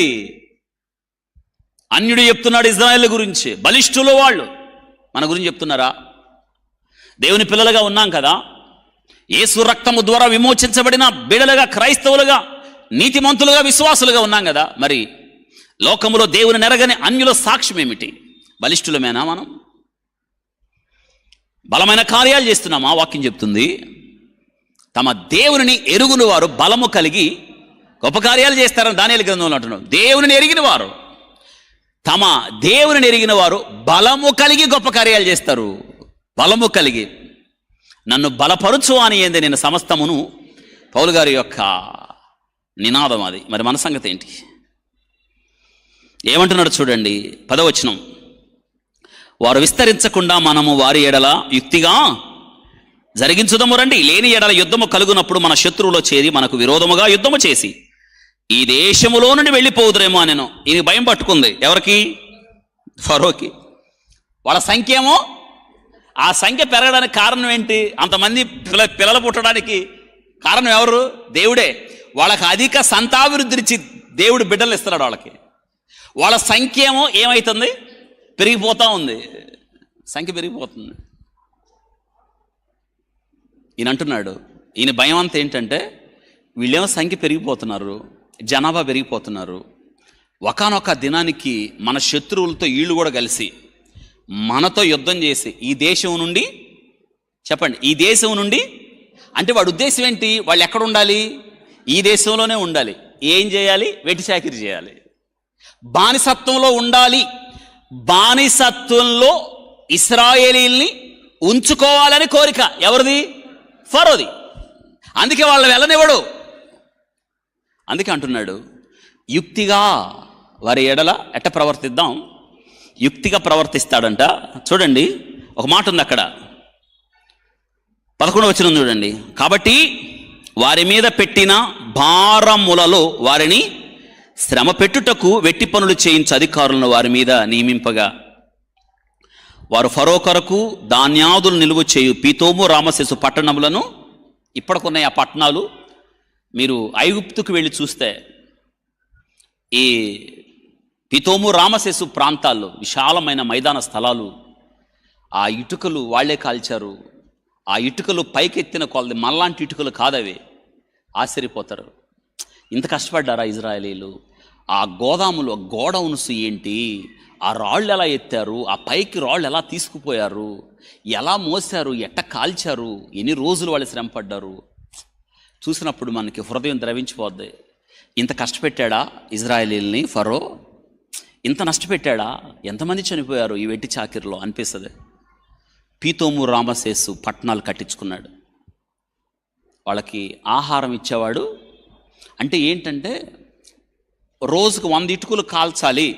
అన్యుడు చెప్తున్నాడు ఇజ్రాయెల్ గురించి, బలిష్ఠులు వాళ్ళు. మన గురించి చెప్తున్నారా? దేవుని పిల్లలుగా ఉన్నాం కదా, యేసు రక్తము ద్వారా విమోచించబడిన బిడలుగా, క్రైస్తవులుగా, నీతిమంతులుగా, విశ్వాసులుగా ఉన్నాం కదా. మరి లోకములో దేవుని నెరగని అన్యుల సాక్ష్యం ఏమిటి? బలిష్ఠులమేనా మనం? బలమైన కార్యాలు చేస్తున్నామా? వాక్యం చెప్తుంది, తమ దేవుని ఎరుగుని వారు బలము కలిగి గొప్ప కార్యాలు చేస్తారని దానియేలు గ్రంథంలో అంటున్నాడు. దేవుని ఎరిగిన వారు, తమ దేవుని ఎరిగిన వారు బలము కలిగి గొప్ప కార్యాలు చేస్తారు. బలము కలిగి, నన్ను బలపరుచు అని ఏంది నేను సమస్తమును, పౌలు గారి యొక్క నినాదం అది. మరి మన సంగతి ఏంటి? ఏమంటున్నాడు చూడండి, 10వ వచనం. వారు విస్తరించకుండా మనము వారి ఎడల యుక్తిగా జరిగించుదము రండి. లేని ఎడల యుద్ధము కలుగునప్పుడు మన శత్రువులో చేరి మనకు విరోధముగా యుద్ధము చేసి ఈ దేశములో నుండి వెళ్ళిపోదురేమో అని ఈయన భయం పట్టుకుంది. ఎవరికి? ఫరోకి. వాళ్ళ సంఖ్య ఏమో, ఆ సంఖ్య పెరగడానికి కారణం ఏంటి? అంతమంది పిల్లలు పుట్టడానికి కారణం ఎవరు? దేవుడే. వాళ్ళకి అధిక సంతాభివృద్ధినిచ్చి దేవుడు బిడ్డలు ఇస్తున్నాడు వాళ్ళకి. వాళ్ళ సంఖ్య ఏమో ఏమవుతుంది? పెరిగిపోతూ ఉంది. సంఖ్య పెరిగిపోతుంది. ఈయన అంటున్నాడు, ఈయన భయం అంతా ఏంటంటే, వీళ్ళేమో సంఖ్య పెరిగిపోతున్నారు, జనాభా పెరిగిపోతున్నారు. ఒకానొక దినానికి మన శత్రువులతో వీళ్ళు కూడా కలిసి మనతో యుద్ధం చేసి ఈ దేశం నుండి, చెప్పండి, ఈ దేశం నుండి అంటే వాడి ఉద్దేశం ఏంటి? వాళ్ళు ఎక్కడ ఉండాలి? ఈ దేశంలోనే ఉండాలి. ఏం చేయాలి? వెట్టి చాకిరీ చేయాలి, బానిసత్వంలో ఉండాలి. బానిసత్వంలో ఇశ్రాయేలీల్ని ఉంచుకోవాలని కోరిక ఎవరిది? ఫరోది. అందుకే వాళ్ళు వెళ్ళనివ్వడు. అందుకే అంటున్నాడు, యుక్తిగా వారి ఎడల ఎట్ట ప్రవర్తిద్దాం? యుక్తిగా ప్రవర్తిస్తాడంట. చూడండి, ఒక మాట ఉంది అక్కడ, 11వ వచనం చూడండి. కాబట్టి వారి మీద పెట్టిన భారములలో వారిని శ్రమ పెట్టుటకు వెట్టి పనులు చేయించు అధికారులను వారి మీద నియమింపగా, వారు ఫరో కొరకు ధాన్యాదులు నిలువ చేయు పీతోము, రామసేసు పట్టణములను, ఇప్పటికున్నాయి ఆ పట్టణాలు. మీరు ఐగుప్తుకు వెళ్ళి చూస్తే ఈ పీతోము, రామసేసు ప్రాంతాల్లో విశాలమైన మైదాన స్థలాలు, ఆ ఇటుకలు వాళ్లే కాల్చారు. ఆ ఇటుకలు పైకెత్తిన కొలది మనలాంటి ఇటుకలు కాదవి. ఆశ్చర్యపోతారు, ఇంత కష్టపడ్డారా ఇజ్రాయేలీలు? ఆ గోదాములో గోడౌన్స్ ఏంటి, ఆ రాళ్ళు ఎలా ఎత్తారు, ఆ పైకి రాళ్ళు ఎలా తీసుకుపోయారు, ఎలా మోసారు, ఎట్ట కాల్చారు, ఎన్ని రోజులు వాళ్ళు శ్రమ పడ్డారు చూసినప్పుడు మనకి హృదయం ద్రవించిపోద్ది. ఇంత కష్టపెట్టాడా ఇజ్రాయేలీల్ని ఫరో? ఇంత నష్టపెట్టాడా? ఎంతమంది చనిపోయారు ఈ వెట్టి చాకిరిలో అనిపిస్తుంది. పీతోము రామసేసు పట్టణాలు కట్టించుకున్నాడు. వాళ్ళకి ఆహారం ఇచ్చేవాడు. అంటే ఏంటంటే రోజుకు 100 ఇటుకలు కాల్చాలి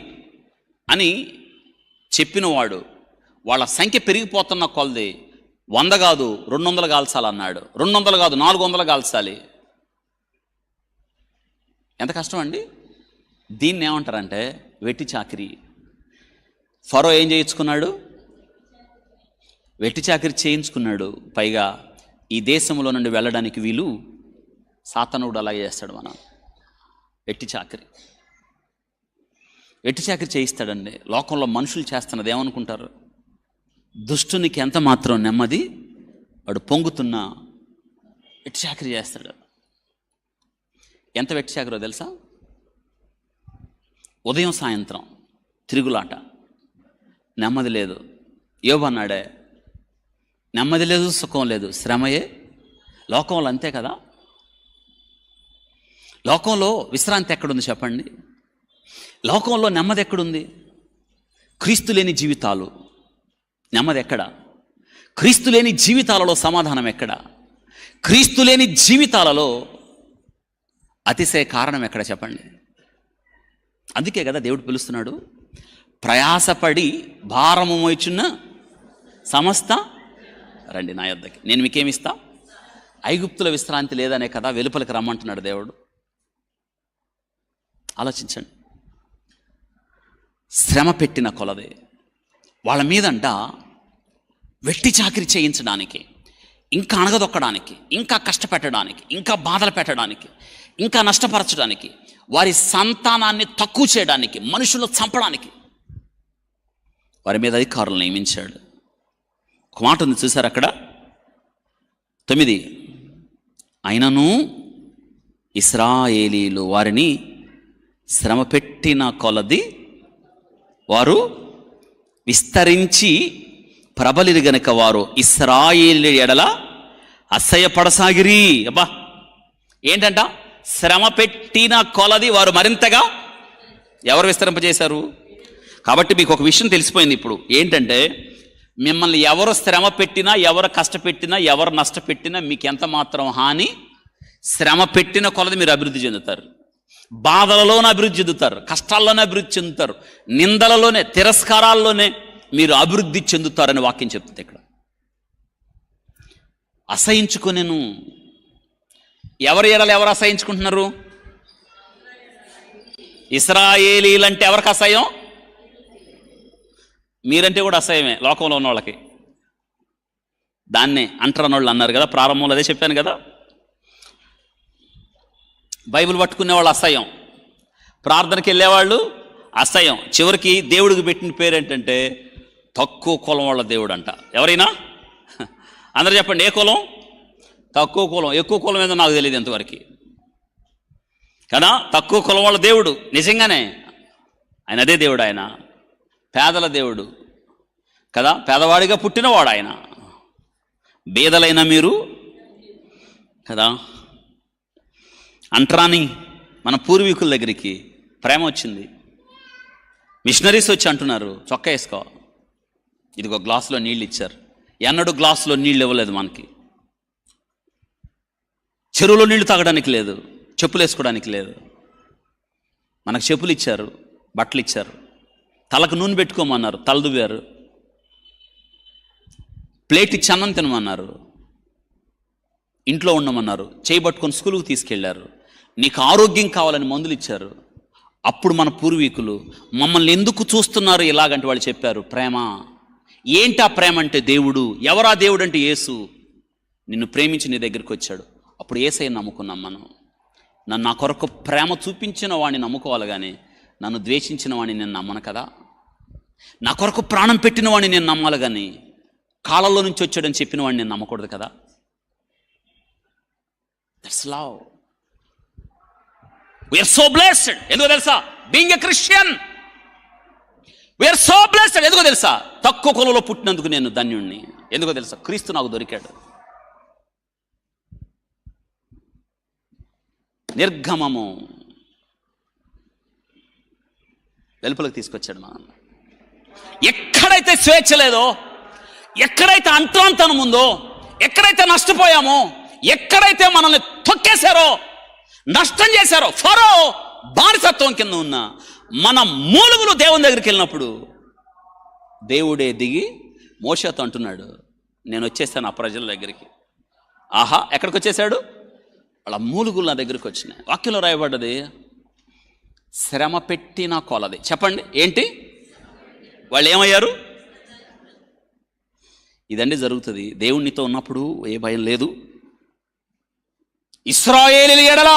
అని చెప్పినవాడు వాళ్ళ సంఖ్య పెరిగిపోతున్న కొలది 100 కాదు 200 కాల్చాలన్నాడు. 200 కాదు 400 కాల్చాలి. ఎంత కష్టం అండి. దీన్ని ఏమంటారంటే వెట్టి చాకిరి. ఫరో ఏం చేయించుకున్నాడు? వెట్టి చాకిరి చేయించుకున్నాడు. పైగా ఈ దేశంలో నుండి వెళ్ళడానికి వీలు సాతానుడు అలాగే చేస్తాడు. మనం వెట్టి చాకిరి చేయిస్తాడండి. లోకంలో మనుషులు చేస్తున్నది ఏమనుకుంటారు? దుష్టునికి ఎంత మాత్రం నెమ్మది, వాడు పొంగుతున్న వెట్టి చాకిరి చేస్తాడు. ఎంత వెట్టి చాకిరో తెలుసా? ఉదయం సాయంత్రం తిరుగులాట, నెమ్మది లేదు. యోబు అన్నాడే, నెమ్మది లేదు, సుఖం లేదు, శ్రమయే. లోకంలో అంతే కదా. లోకంలో విశ్రాంతి ఎక్కడుంది చెప్పండి? లోకంలో నెమ్మది ఎక్కడుంది? క్రీస్తు లేని జీవితాలు. నెమ్మది ఎక్కడ? క్రీస్తు లేని జీవితాలలో సమాధానం ఎక్కడ? క్రీస్తు లేని జీవితాలలో అతిశయ కారణం ఎక్కడ చెప్పండి? అందుకే కదా దేవుడు పిలుస్తున్నాడు, ప్రయాసపడి భారము మోయుచున్న సమస్త రండి నా యొద్దకి, నేను మీకేమిస్తా. ఐగుప్తుల విశ్రాంతి లేదనే కదా వెలుపలికి రమ్మంటున్నాడు దేవుడు. ఆలోచించండి. శ్రమ పెట్టిన కొలదే వాళ్ళ మీదంట వెట్టి చాకిరి చేయించడానికి, ఇంకా అణగదొక్కడానికి, ఇంకా కష్టపెట్టడానికి, ఇంకా బాధలు పెట్టడానికి, ఇంకా నష్టపరచడానికి, వారి సంతానాన్ని తక్కువ చేయడానికి, మనుషులు చంపడానికి వారి మీద అధికారులు నియమించాడు. ఒక మాట ఉంది చూసారు అక్కడ 9, అయినను ఇశ్రాయేలీలు వారిని శ్రమ పెట్టిన కొలది వారు విస్తరించి ప్రబలిరు గనుక వారు ఇశ్రాయేలు ఎడల అసహ్యపడసాగిరి. అబ్బా, ఏంటంట? శ్రమ పెట్టిన కొలది వారు మరింతగా ఎవరు విస్తరింపజేశారు? కాబట్టి మీకు ఒక విషయం తెలిసిపోయింది ఇప్పుడు. ఏంటంటే మిమ్మల్ని ఎవరు శ్రమ పెట్టినా, ఎవరు కష్టపెట్టినా, ఎవరు నష్టపెట్టినా మీకు ఎంత మాత్రం హాని, శ్రమ పెట్టిన కొలది మీరు అభివృద్ధి చెందుతారు. బాధలలోనే అభివృద్ధి చెందుతారు, కష్టాల్లోనే అభివృద్ధి చెందుతారు, నిందలలోనే, తిరస్కారాల్లోనే మీరు అభివృద్ధి చెందుతారని వాక్యం చెప్తుంది ఇక్కడ. అసహించుకొనెను. ఎవరి ఎడల ఎవరు అసహించుకుంటున్నారు? ఇశ్రాయేలీలంటే ఎవరికి అసహ్యం? మీరంటే కూడా అసహ్యమే లోకంలో ఉన్న వాళ్ళకి. దాన్నే అంటరానోళ్ళు అన్నారు కదా ప్రారంభంలో, అదే చెప్పాను కదా. బైబిల్ పట్టుకునే వాళ్ళు అసహ్యం, ప్రార్థనకి వెళ్ళేవాళ్ళు అసహ్యం. చివరికి దేవుడికి పెట్టిన పేరు ఏంటంటే తక్కువ కులం వాళ్ళ దేవుడు అంట. ఎవరైనా అందరూ చెప్పండి, ఏ కులం? తక్కువ కులం. ఎక్కువ కులం ఏదో నాకు తెలియదు ఎంతవరకు కదా. తక్కువ కులం వాళ్ళ దేవుడు నిజంగానే ఆయన అదే దేవుడు. ఆయన పేదల దేవుడు కదా, పేదవాడిగా పుట్టినవాడు ఆయన. బీదలైన మీరు కదా. అంటరాని మన పూర్వీకుల దగ్గరికి ప్రేమ వచ్చింది. మిషనరీస్ వచ్చి అంటున్నారు, చొక్కా వేసుకో, ఇదిగో గ్లాసులో నీళ్ళు ఇచ్చారు. ఎన్నడూ గ్లాసులో నీళ్ళు ఇవ్వలేదు మనకి. చెరువులో నీళ్లు తాగడానికి లేదు, చెప్పులు వేసుకోవడానికి లేదు. మనకు చెప్పులు ఇచ్చారు, బట్టలు ఇచ్చారు, తలకు నూనె పెట్టుకోమన్నారు, తలదువ్వారు, ప్లేట్ ఇచ్చి అన్నం తినమన్నారు, ఇంట్లో ఉండమన్నారు, చేయి పట్టుకొని స్కూల్కి తీసుకెళ్లారు, నీకు ఆరోగ్యం కావాలని మందులు ఇచ్చారు. అప్పుడు మన పూర్వీకులు మమ్మల్ని ఎందుకు చూస్తున్నారు ఇలాగంటే వాళ్ళు చెప్పారు, ప్రేమ. ఏంటి ఆ ప్రేమ అంటే దేవుడు. ఎవరా దేవుడు అంటే యేసు. నిన్ను ప్రేమించి నీ దగ్గరికి వచ్చాడు. అప్పుడు యేసయ్యని నమ్ముకున్నాం మనం. నన్ను నా కొరకు ప్రేమ చూపించిన వాడిని నమ్ముకోవాలి కానీ నన్ను ద్వేషించిన వాడిని నేను నమ్మను కదా. నా కొరకు ప్రాణం పెట్టిన వాడిని నేను నమ్మాలి కానీ కాళ్ళలో నుంచి వచ్చాడని చెప్పిన వాడిని నేను నమ్మకూడదు కదా. That's love. We are so blessed. ఎందుకో తెలుసా? Being a Christian we are so blessed. ఎందుకో తెలుసా? తక్కువ కులంలో పుట్టినందుకు నేను ధన్యుణ్ణి. ఎందుకో తెలుసా? క్రీస్తు నాకు దొరికాడు. నిర్గమము వెలుపలకు తీసుకొచ్చాడు మా నాన్న. ఎక్కడైతే స్వేచ్ఛ లేదో, ఎక్కడైతే అంతరంతనం ఉందో, ఎక్కడైతే నష్టపోయామో, ఎక్కడైతే మనల్ని తొక్కేశారో, నష్టం చేశారో, ఫరో బానిసత్వం కింద ఉన్న మన మూలుగులు దేవుని దగ్గరికి వెళ్ళినప్పుడు దేవుడే దిగి మోషేతో అంటున్నాడు, నేను వచ్చేసాను ఆ ప్రజల దగ్గరికి. ఆహా, ఎక్కడికి వచ్చేసాడు? వాళ్ళ మూలుగులు నా దగ్గరికి వచ్చినాయి. వాక్యంలో రాయబడ్డది, శ్రమ పెట్టిన కొలది. చెప్పండి ఏంటి? వాళ్ళు ఏమయ్యారు? ఇదండి జరుగుతుంది. దేవునితో ఉన్నప్పుడు ఏ భయం లేదు. ఇశ్రాయేలీయుల ఎడల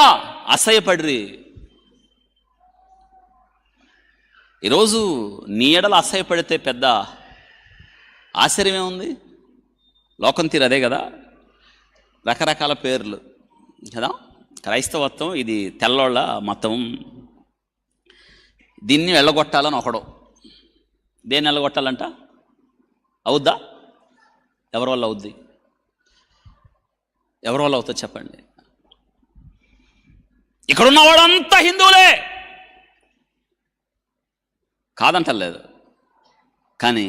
అసహ్యపడిరి. ఈరోజు నీ ఎడల అసహ్యపడితే పెద్ద ఆశ్చర్యమే ఉంది. లోకం తీరు అదే కదా, రకరకాల పేర్లు కదా. క్రైస్తవత్వం ఇది తెల్లోళ్ళ మతం, దీన్ని వెళ్ళగొట్టాలని ఒకడు. దేన్ని వెళ్ళగొట్టాలంట? అవుద్దా? ఎవరి వల్ల అవుద్ది? ఎవరి వల్ల అవుతుంది చెప్పండి? ఇక్కడున్న వాడంతా హిందువులే కాదంటలేదు, కానీ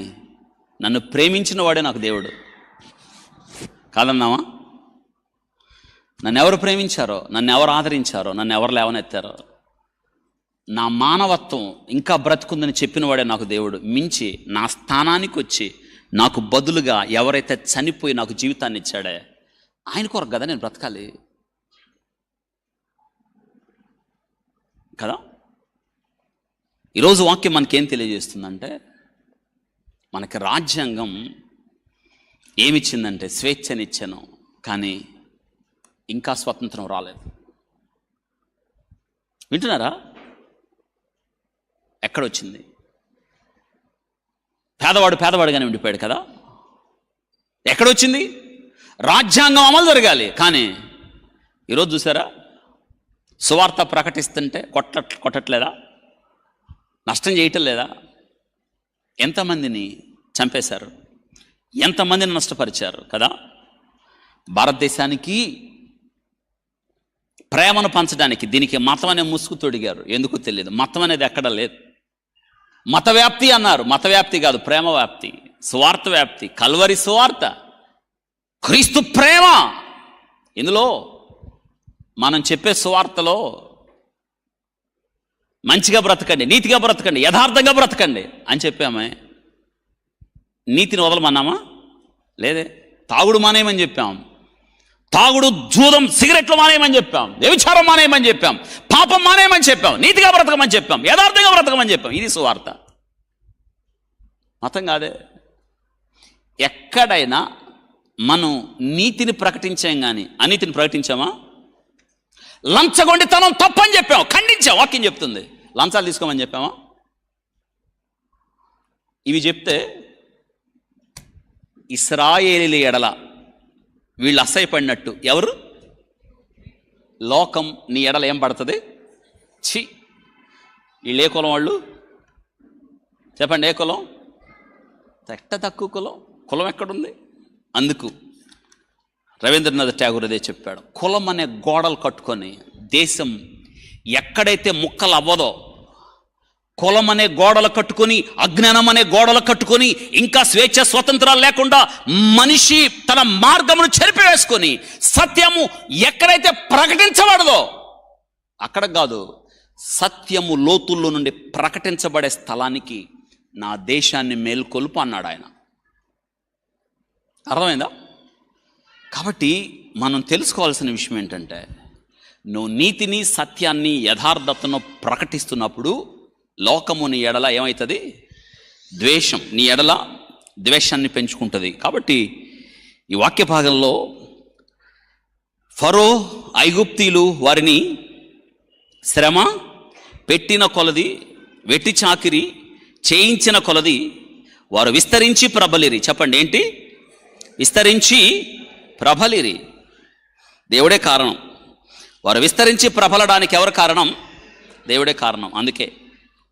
నన్ను ప్రేమించిన వాడే నాకు దేవుడు. కాదన్నావా? నన్ను ఎవరు ప్రేమించారో, నన్ను ఎవరు ఆదరించారో, నన్ను ఎవరు లేవనెత్తారో, నా మానవత్వం ఇంకా బ్రతుకుందని చెప్పిన వాడే నాకు దేవుడు. మించి నా స్థానానికి వచ్చి నాకు బదులుగా ఎవరైతే చనిపోయి నాకు జీవితాన్ని ఇచ్చాడే ఆయన కొరకు కదా నేను బ్రతకాలి కదా. ఈరోజు వాక్యం మనకేం తెలియజేస్తుందంటే, మనకి రాజ్యాంగం ఏమిచ్చిందంటే స్వేచ్ఛనిచ్చాను, కానీ ఇంకా స్వతంత్రం రాలేదు. వింటున్నారా? ఎక్కడొచ్చింది? పేదవాడుగానే ఉండిపోయాడు కదా. ఎక్కడొచ్చింది? రాజ్యాంగం అమలు జరగాలి, కానీ ఈరోజు చూసారా, సువార్త ప్రకటిస్తుంటే కొట్టట్లేదా? నష్టం చేయటం లేదా? ఎంతమందిని చంపేశారు, ఎంతమందిని నష్టపరిచారు కదా. భారతదేశానికి ప్రేమను పంచడానికి దీనికి మతం అనే ముసుగు తొడిగారు. ఎందుకు తెలియదు. మతం అనేది ఎక్కడ లేదు. మత వ్యాప్తి అన్నారు. మత వ్యాప్తి కాదు, ప్రేమ వ్యాప్తి, స్వార్థ వ్యాప్తి, కల్వరి స్వార్థ, క్రీస్తు ప్రేమ. ఇందులో మనం చెప్పే సువార్తలో మంచిగా బ్రతకండి, నీతిగా బ్రతకండి, యథార్థంగా బ్రతకండి అని చెప్పామే. నీతిని వదలమన్నామా? లేదే. తాగుడు మానేయమని చెప్పాం, తాగుడు, జూదం, సిగరెట్లు మానేయమని చెప్పాం, వ్యభిచారం మానేయమని చెప్పాం, పాపం మానేయమని చెప్పాం, నీతిగా బ్రతకమని చెప్పాం, యథార్థంగా బ్రతకమని చెప్పాం. ఇది సువార్త, మతం కాదే. ఎక్కడైనా మనం నీతిని ప్రకటించాం కానీ అనీతిని ప్రకటించామా? లంచగొండితనం తప్పని చెప్పాం, ఖండించాం. వాక్యం చెప్తుంది. లంచాలు తీసుకోమని చెప్పామా? ఇవి చెప్తే ఇశ్రాయేలీయుల ఎడల వీళ్ళు అసహ్యపడినట్టు ఎవరు? లోకం నీ ఎడల ఏం పడుతుంది? ఛీ, వీళ్ళు ఏ కులం వాళ్ళు చెప్పండి? ఏ కులం? తక్కువ కులం. కులం ఎక్కడుంది? అందుకు రవీంద్రనాథ్ ఠాగూర్ అదే చెప్పాడు, కులం అనే గోడలు కట్టుకొని దేశం ఎక్కడైతే ముక్కలు అవ్వదో, కులం అనే గోడలు కట్టుకొని, అజ్ఞానం అనే గోడలు కట్టుకొని, ఇంకా స్వేచ్ఛ స్వతంత్రాలు లేకుండా మనిషి తన మార్గమును చెరిపివేసుకొని సత్యము ఎక్కడైతే ప్రకటించబడదో అక్కడ కాదు, సత్యము లోతుల్లో నుండి ప్రకటించబడే స్థలానికి నా దేశాన్ని మేల్కొల్పు అన్నాడు ఆయన. అర్థమైందా? కాబట్టి మనం తెలుసుకోవాల్సిన విషయం ఏంటంటే, నువ్వు నీతిని, సత్యాన్ని, యథార్థతను ప్రకటిస్తున్నప్పుడు లోకము నీ ఎడల ఏమవుతుంది? ద్వేషం నీ ఎడల ద్వేషాన్ని పెంచుకుంటుంది. కాబట్టి ఈ వాక్య భాగంలో ఫరో, ఐగుప్తీయులు వారిని శ్రమ పెట్టిన కొలది, వెట్టి చాకిరి చేయించిన కొలది వారు విస్తరించి ప్రబలిరి. చెప్పండి ఏంటి? విస్తరించి ప్రబలిరి. దేవుడే కారణం. వారు విస్తరించి ప్రబలడానికి ఎవరు కారణం? దేవుడే కారణం. అందుకే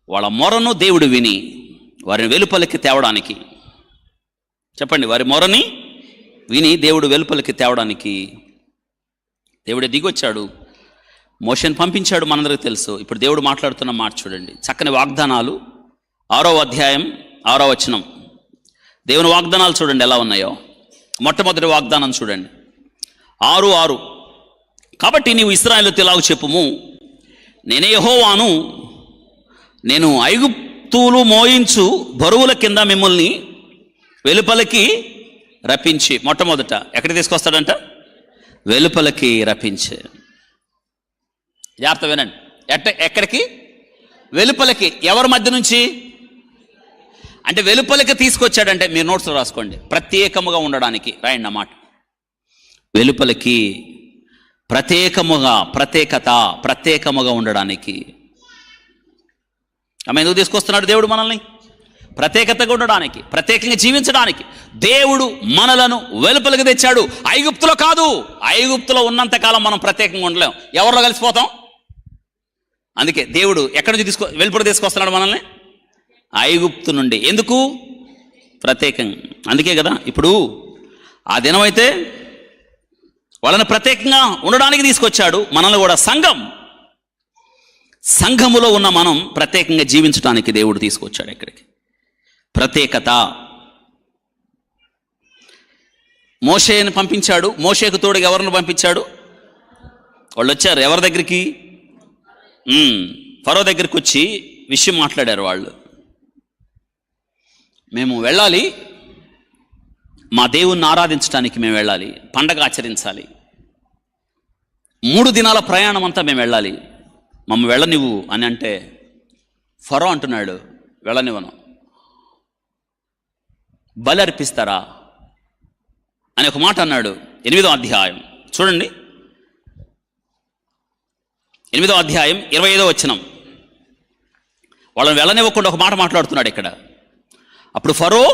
వాళ్ళ మొరను దేవుడు విని వారిని వెలుపలికి తేవడానికి, చెప్పండి, వారి మొరని విని దేవుడు వెలుపలికి తేవడానికి దేవుడే దిగొచ్చాడు, మోషేని పంపించాడు. మనందరికీ తెలుసు. ఇప్పుడు దేవుడు మాట్లాడుతున్న మాట చూడండి, చక్కని వాగ్దానాలు. 6వ అధ్యాయం 6వ వచనం. దేవుని వాగ్దానాలు చూడండి ఎలా ఉన్నాయో. మొట్టమొదటి వాగ్దానం చూడండి, 6:6. కాబట్టి నీవు ఇశ్రాయేలుతో ఇలాగ చెప్పుము, నేనే యెహోవాను, నేను ఐగుప్తులు మోయించు బరువుల కింద మిమ్మల్ని వెలుపలికి రప్పించి, మొట్టమొదట ఎక్కడికి తీసుకొస్తాడంట? వెలుపలికి రప్పించే. జాగ్రత్త వినండి. ఎక్కడికి? వెలుపలికి. ఎవరి మధ్య నుంచి? అంటే వెలుపలికి తీసుకొచ్చాడంటే మీరు నోట్స్లో రాసుకోండి, ప్రత్యేకముగా ఉండడానికి రాయండి అన్నమాట. వెలుపలికి ప్రత్యేకముగా, ప్రత్యేకముగా ఉండడానికి. ఆమె ఎందుకు తీసుకొస్తున్నాడు దేవుడు మనల్ని? ప్రత్యేకతగా ఉండడానికి, ప్రత్యేకంగా జీవించడానికి దేవుడు మనలను వెలుపలికి తెచ్చాడు. ఐగుప్తులో కాదు. ఐగుప్తులో ఉన్నంతకాలం మనం ప్రత్యేకంగా ఉండలేం, ఎవరిలో కలిసిపోతాం. అందుకే దేవుడు ఎక్కడి నుంచి వెలుపలికి తీసుకొస్తున్నాడు మనల్ని? ఐగుప్తు నుండి. ఎందుకు? ప్రత్యేకంగా. అందుకే కదా ఇప్పుడు ఆ దినమైతే వాళ్ళని ప్రత్యేకంగా ఉండడానికి తీసుకొచ్చాడు, మనల్ని కూడా సంఘములో ఉన్న మనం ప్రత్యేకంగా జీవించడానికి దేవుడు తీసుకొచ్చాడు. ఎక్కడికి? ప్రత్యేకత. మోషేని పంపించాడు. మోషేకు తోడుగా ఎవరిని పంపించాడు? వాళ్ళు వచ్చారు ఎవరి దగ్గరికి? ఫరో దగ్గరికి వచ్చి విషయం మాట్లాడారు వాళ్ళు. మేము వెళ్ళాలి, మా దేవుణ్ణి ఆరాధించడానికి మేము వెళ్ళాలి, పండగ ఆచరించాలి, 3 దినాల ప్రయాణం అంతా మేము వెళ్ళాలి, మమ్మ వెళ్ళనివ్వు అని అంటే ఫరో అంటున్నాడు, వెళ్ళనివ్వను. బలి అర్పిస్తారా అని ఒక మాట అన్నాడు. 8వ అధ్యాయం చూడండి, 8వ అధ్యాయం 25వ వచనం. వాళ్ళని వెళ్ళనివ్వకుండా ఒక మాట మాట్లాడుతున్నాడు ఇక్కడ. అప్పుడు ఫరో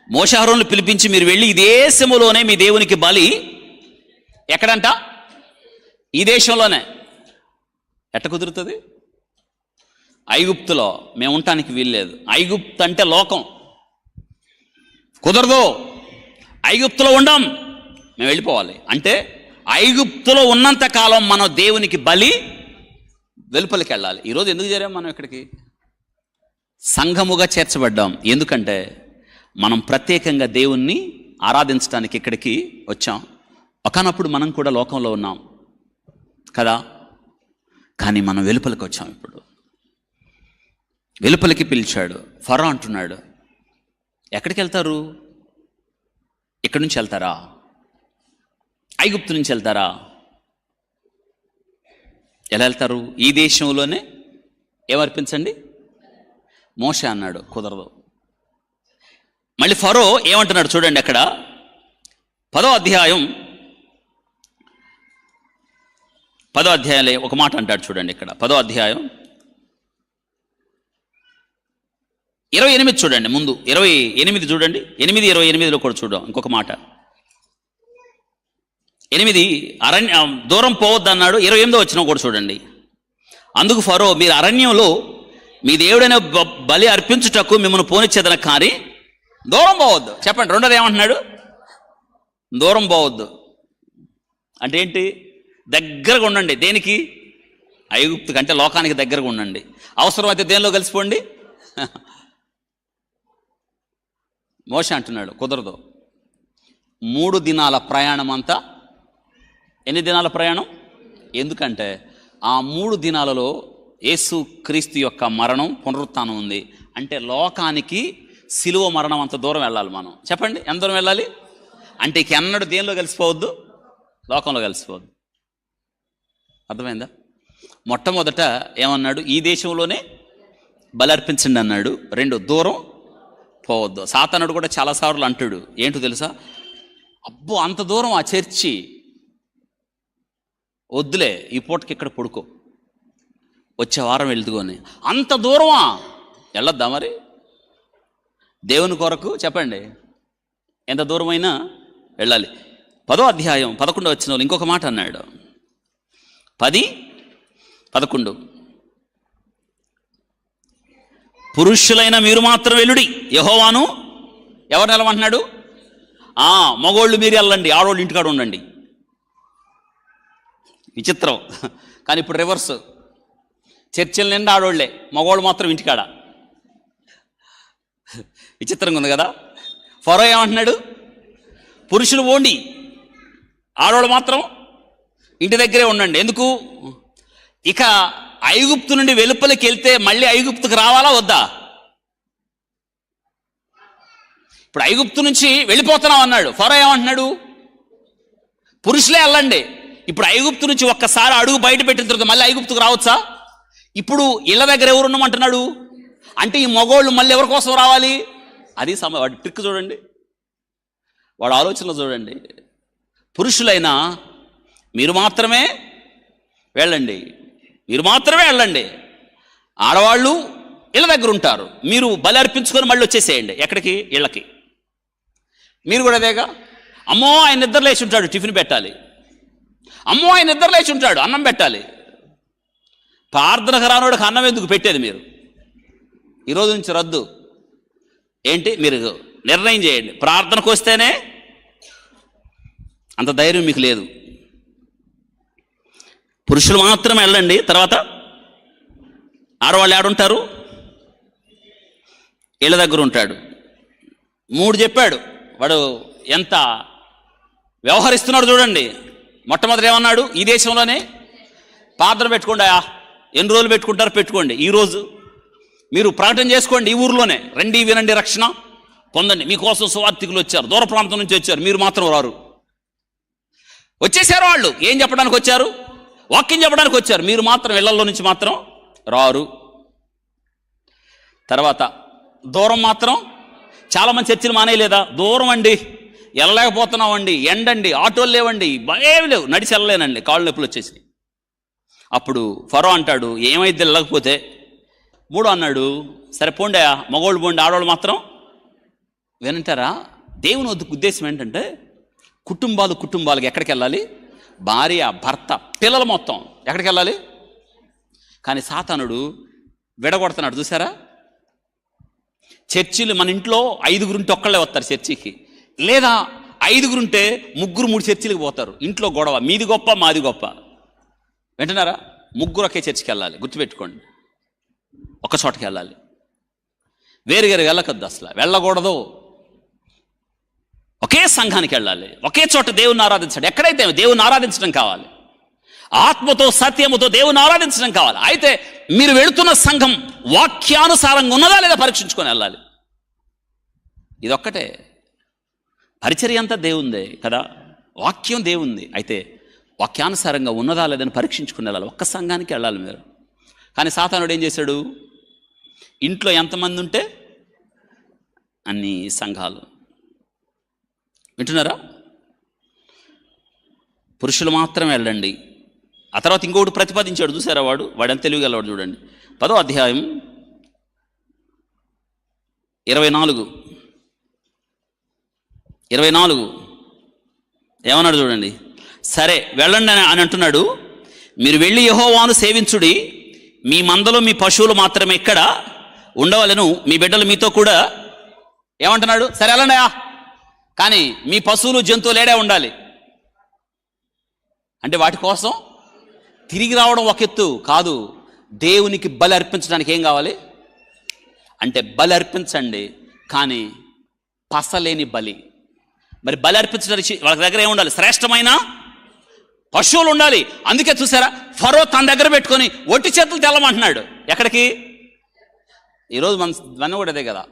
మోషే అహరోనును పిలిపించి, మీరు వెళ్ళి ఈ దేశములోనే మీ దేవునికి బలి, ఎక్కడంట? ఈ దేశంలోనే. ఎట్ట కుదురుతుంది? ఐగుప్తులో మేము ఉండటానికి వీల్లేదు. ఐగుప్తు అంటే లోకం, కుదరదు. ఐగుప్తులో ఉండం, మేము వెళ్ళిపోవాలి. అంటే ఐగుప్తులో ఉన్నంత కాలం మనం దేవునికి బలి వెలుపలికి వెళ్ళాలి. ఈరోజు ఎందుకు చేరాం మనం ఇక్కడికి? సంఘముగా చేర్చబడ్డాం. ఎందుకంటే మనం ప్రత్యేకంగా దేవుణ్ణి ఆరాధించడానికి ఇక్కడికి వచ్చాం. ఒకనప్పుడు మనం కూడా లోకంలో ఉన్నాం కదా, కానీ మనం వెలుపలికి వచ్చాం. ఇప్పుడు వెలుపలికి పిలిచాడు. ఫరో అంటున్నాడు, ఎక్కడికి వెళ్తారు? ఇక్కడి నుంచి వెళ్తారా? ఐగుప్తు నుంచి వెళ్తారా? ఎలా వెళ్తారు? ఈ దేశంలోనే ఏమర్పించండి. మోషే అన్నాడు, కుదరదు. మళ్ళీ ఫరో ఏమంటున్నాడు చూడండి అక్కడ 10వ అధ్యాయంలో ఒక మాట అంటాడు చూడండి ఇక్కడ. 10వ అధ్యాయం 28 చూడండి. ముందు 28 చూడండి. 8:28లో కూడా చూద్దాం ఇంకొక మాట. 8 దూరం పోవద్దు అన్నాడు. 28వ వచనం కూడా చూడండి. అందుకు ఫరో, మీరు అరణ్యంలో మీ దేవుడైన బలి అర్పించుటకు మిమ్మల్ని పోనిచ్చేదన కానీ దూరం పోవద్దు. చెప్పండి. రెండోది ఏమంటున్నాడు? దూరం పోవద్దు అంటే ఏంటి? దగ్గరగా ఉండండి. దేనికి? ఐగుప్తు కంటే లోకానికి దగ్గరగా ఉండండి. అవసరమైతే దేనిలో కలిసిపోండి. మోషే అంటున్నాడు, కుదరదు. 3 దినాల ప్రయాణం అంతా. ఎన్ని దినాల ప్రయాణం? ఎందుకంటే ఆ 3 దినాలలో యేసు క్రీస్తు యొక్క మరణం, పునరుత్థానం ఉంది. అంటే లోకానికి సిలువ మరణం అంత దూరం వెళ్ళాలి మనం. చెప్పండి, ఎంత దూరం వెళ్ళాలి? అంటే ఇక ఎన్నడూ దేనిలో కలిసిపోవద్దు? లోకంలో కలిసిపోవద్దు. అర్థమైందా? మొట్టమొదట ఏమన్నాడు? ఈ దేశంలోనే బలి అర్పించండి అన్నాడు. 2, దూరం పోవద్దు. సాతానుడు కూడా చాలాసార్లు అంటాడు, ఏంటో తెలుసా? అబ్బో అంత దూరం ఆ చర్చి, వద్దులే ఈ పూటకి ఇక్కడ పడుకో, వచ్చే వారం వెళ్తుకొని. అంత దూరమా? వెళ్ళొద్దా మరి? దేవుని కొరకు చెప్పండి, ఎంత దూరమైనా వెళ్ళాలి. 10వ అధ్యాయం 11వ వచనంలో ఇంకొక మాట అన్నాడు. 10:11 పురుషులైన మీరు మాత్రం వెళ్ళుడి, యెహోవాను ఎవరు నిలమంటున్నాడు? మగోళ్ళు మీరు వెళ్ళండి, ఆడవాళ్ళు ఇంటికాడ ఉండండి. విచిత్రం. కానీ ఇప్పుడు రివర్స్, చర్చిల నిండా ఆడోళ్లే, మగవాళ్ళు మాత్రం ఇంటికాడ. విచిత్రంగా ఉంది కదా. ఫరో ఏమంటున్నాడు? పురుషులు పోండి, ఆడవాళ్ళు మాత్రం ఇంటి దగ్గరే ఉండండి. ఎందుకు? ఇక ఐగుప్తు నుండి వెలుపలికి వెళ్తే మళ్ళీ ఐగుప్తుకు రావాలా వద్దా? ఇప్పుడు ఐగుప్తు నుంచి వెళ్ళిపోతున్నాం అన్నాడు. ఫరో ఏమంటున్నాడు? పురుషులే వెళ్ళండి. ఇప్పుడు ఐగుప్తు నుంచి ఒక్కసారి అడుగు బయట పెట్టిన తర్వాత మళ్ళీ ఐగుప్తుకు రావచ్చా? ఇప్పుడు ఇళ్ళ దగ్గర ఎవరు ఉండమంటున్నాడు? అంటే ఈ మగోళ్ళు మళ్ళీ ఎవరి కోసం రావాలి? అది వాడి ట్రిక్ చూడండి, వాడు ఆలోచనలు చూడండి. పురుషులైనా మీరు మాత్రమే వెళ్ళండి, మీరు మాత్రమే వెళ్ళండి. ఆడవాళ్ళు ఇళ్ళ దగ్గర ఉంటారు, మీరు బలి అర్పించుకొని మళ్ళీ వచ్చేసేయండి. ఎక్కడికి? ఇళ్ళకి. మీరు కూడా అదేగా. అమ్మో ఆయన నిద్ర లేచి ఉంటాడు, టిఫిన్ పెట్టాలి. అమ్మో ఆయన నిద్ర లేచి ఉంటాడు, అన్నం పెట్టాలి. ప్రార్థనకు రానోడికి అన్నం ఎందుకు పెట్టేది? మీరు ఈరోజు నుంచి రద్దు. ఏంటి? మీరు నిర్ణయం చేయండి. ప్రార్థనకు వస్తేనే అంత ధైర్యం మీకు లేదు. పురుషులు మాత్రమే వెళ్ళండి. తర్వాత ఆడవాళ్ళు ఏడుంటారు? ఇళ్ళ దగ్గర ఉంటాడు. 3 చెప్పాడు. వాడు ఎంత వ్యవహరిస్తున్నాడు చూడండి. మొట్టమొదటి ఏమన్నాడు? ఈ దేశంలోనే ప్రార్థన పెట్టుకోండి. ఎన్ని రోజులు పెట్టుకుంటారో పెట్టుకోండి. ఈరోజు మీరు ప్రకటన చేసుకోండి, ఈ ఊర్లోనే రండి, వినండి, రక్షణ పొందండి. మీకోసం సువార్థికులు వచ్చారు, దూర ప్రాంతం నుంచి వచ్చారు, మీరు మాత్రం రారు. వచ్చేసారు వాళ్ళు. ఏం చెప్పడానికి వచ్చారు? వాక్యం చెప్పడానికి వచ్చారు. మీరు మాత్రం ఇళ్లలో నుంచి మాత్రం రారు. తర్వాత దూరం మాత్రం చాలామంది చర్చలు మానేయలేదా? దూరం అండి, వెళ్ళలేకపోతున్నామండి, ఎండండి, ఆటోలు లేవండి, ఏమి లేవు, నడిచి వెళ్ళలేనండి, కాళ్ళు నొప్పులు వచ్చేసి. అప్పుడు ఫరో అంటాడు, ఏమైతే వెళ్ళకపోతే? 3 అన్నాడు, సరే పోండి, మగోళ్ళు పోండి, ఆడవాళ్ళు మాత్రం వినంటారా? దేవుని ఉద్దేశం ఏంటంటే కుటుంబాలకు ఎక్కడికి వెళ్ళాలి? భార్య, భర్త, పిల్లలు మొత్తం ఎక్కడికి వెళ్ళాలి? కానీ సాతానుడు విడగొడుతున్నాడు. చూసారా? చర్చిలు మన ఇంట్లో 5గురుంటే ఒక్కళ్ళే వస్తారు చర్చికి, లేదా 5గురుంటే 3 చర్చిలకు పోతారు. ఇంట్లో గొడవ, మీది గొప్ప మాది గొప్ప. వింటున్నారా? 3 ఒకే చర్చికి వెళ్ళాలి, గుర్తుపెట్టుకోండి. ఒక చోటకి వెళ్ళాలి, వేరుగారు వెళ్ళకద్దు, అసలు వెళ్ళకూడదు. ఒకే సంఘానికి వెళ్ళాలి, ఒకే చోట దేవుని ఆరాధించండి. ఎక్కడైతే దేవుని ఆరాధించడం కావాలి, ఆత్మతో సత్యముతో దేవుని ఆరాధించడం కావాలి. అయితే మీరు వెళుతున్న సంఘం వాక్యానుసారంగా ఉన్నదా లేదా పరీక్షించుకొని వెళ్ళాలి. ఇదొక్కటే. పరిచర్య అంతా దేవుందే కదా, వాక్యం దేవుంది. అయితే వాక్యానుసారంగా ఉన్నదా లేదని పరీక్షించుకుని వెళ్ళాలి. ఒక్క సంఘానికి వెళ్ళాలి మీరు. కానీ సాతానుడు ఏం చేశాడు? ఇంట్లో ఎంతమంది ఉంటే అన్ని సంఘాలు. వింటున్నారా? పురుషులు మాత్రమే వెళ్ళండి. ఆ తర్వాత ఇంకొకటి ప్రతిపాదించాడు. చూసారా? వాడెంత తెలివిగలవాడు చూడండి. 10వ అధ్యాయం 24 ఏమన్నాడు చూడండి. సరే వెళ్ళండి అని అంటున్నాడు. మీరు వెళ్ళి యెహోవాను సేవించుడి, మీ మందలో మీ పశువులు మాత్రమే ఇక్కడ ఉండవలను, మీ బిడ్డలు మీతో కూడా. ఏమంటున్నాడు? సరే వెళ్ళండి, కానీ మీ పశువులు జంతువులు ఏడే ఉండాలి. అంటే వాటి కోసం తిరిగి రావడం ఒక ఎత్తు కాదు. దేవునికి బలి అర్పించడానికి ఏం కావాలి అంటే బలి అర్పించండి, కానీ పసలేని బలి. మరి బలి అర్పించడానికి వాళ్ళ దగ్గర ఏముండాలి? శ్రేష్టమైన పశువులు ఉండాలి. అందుకే చూసారా, ఫరో తన దగ్గర పెట్టుకొని ఒట్టి చేతులు తెల్లమంటున్నాడు. ఎక్కడికి? ఈరోజు మన కూడా అదే కదా,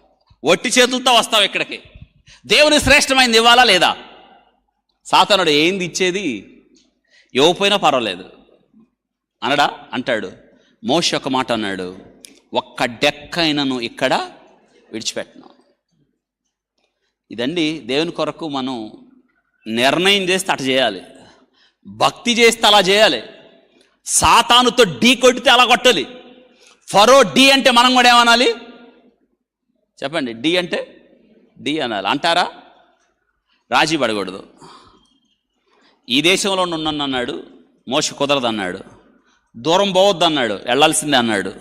ఒట్టి చేతులతో వస్తావు ఇక్కడికి. దేవుని శ్రేష్టమైనది ఇవ్వాలా లేదా? సాతానుడు ఏంది ఇచ్చేది? ఇవ్వకపోయినా పర్వాలేదు అనడా? అంటాడు. మోషే ఒక మాట అన్నాడు, ఒక్క డెక్కైనను ఇక్కడ విడిచిపెట్టను. ఇదండి దేవుని కొరకు మనం నిర్ణయం చేస్తే అటు చేయాలి, భక్తి చేస్తే అలా చేయాలి. సాతానుతో ఢీ కొడితే అలా కొట్టాలి. ఫరో డి అంటే మనం కూడా ఏమనాలి చెప్పండి? డి అంటే డి అనాలి. అంటారా? రాజీ పడకూడదు. ఈ దేశంలో ఉన్నాను అన్నాడు, మోషే కుదరదు అన్నాడు. దూరం పోవద్దు అన్నాడు, వెళ్ళాల్సిందే అన్నాడు.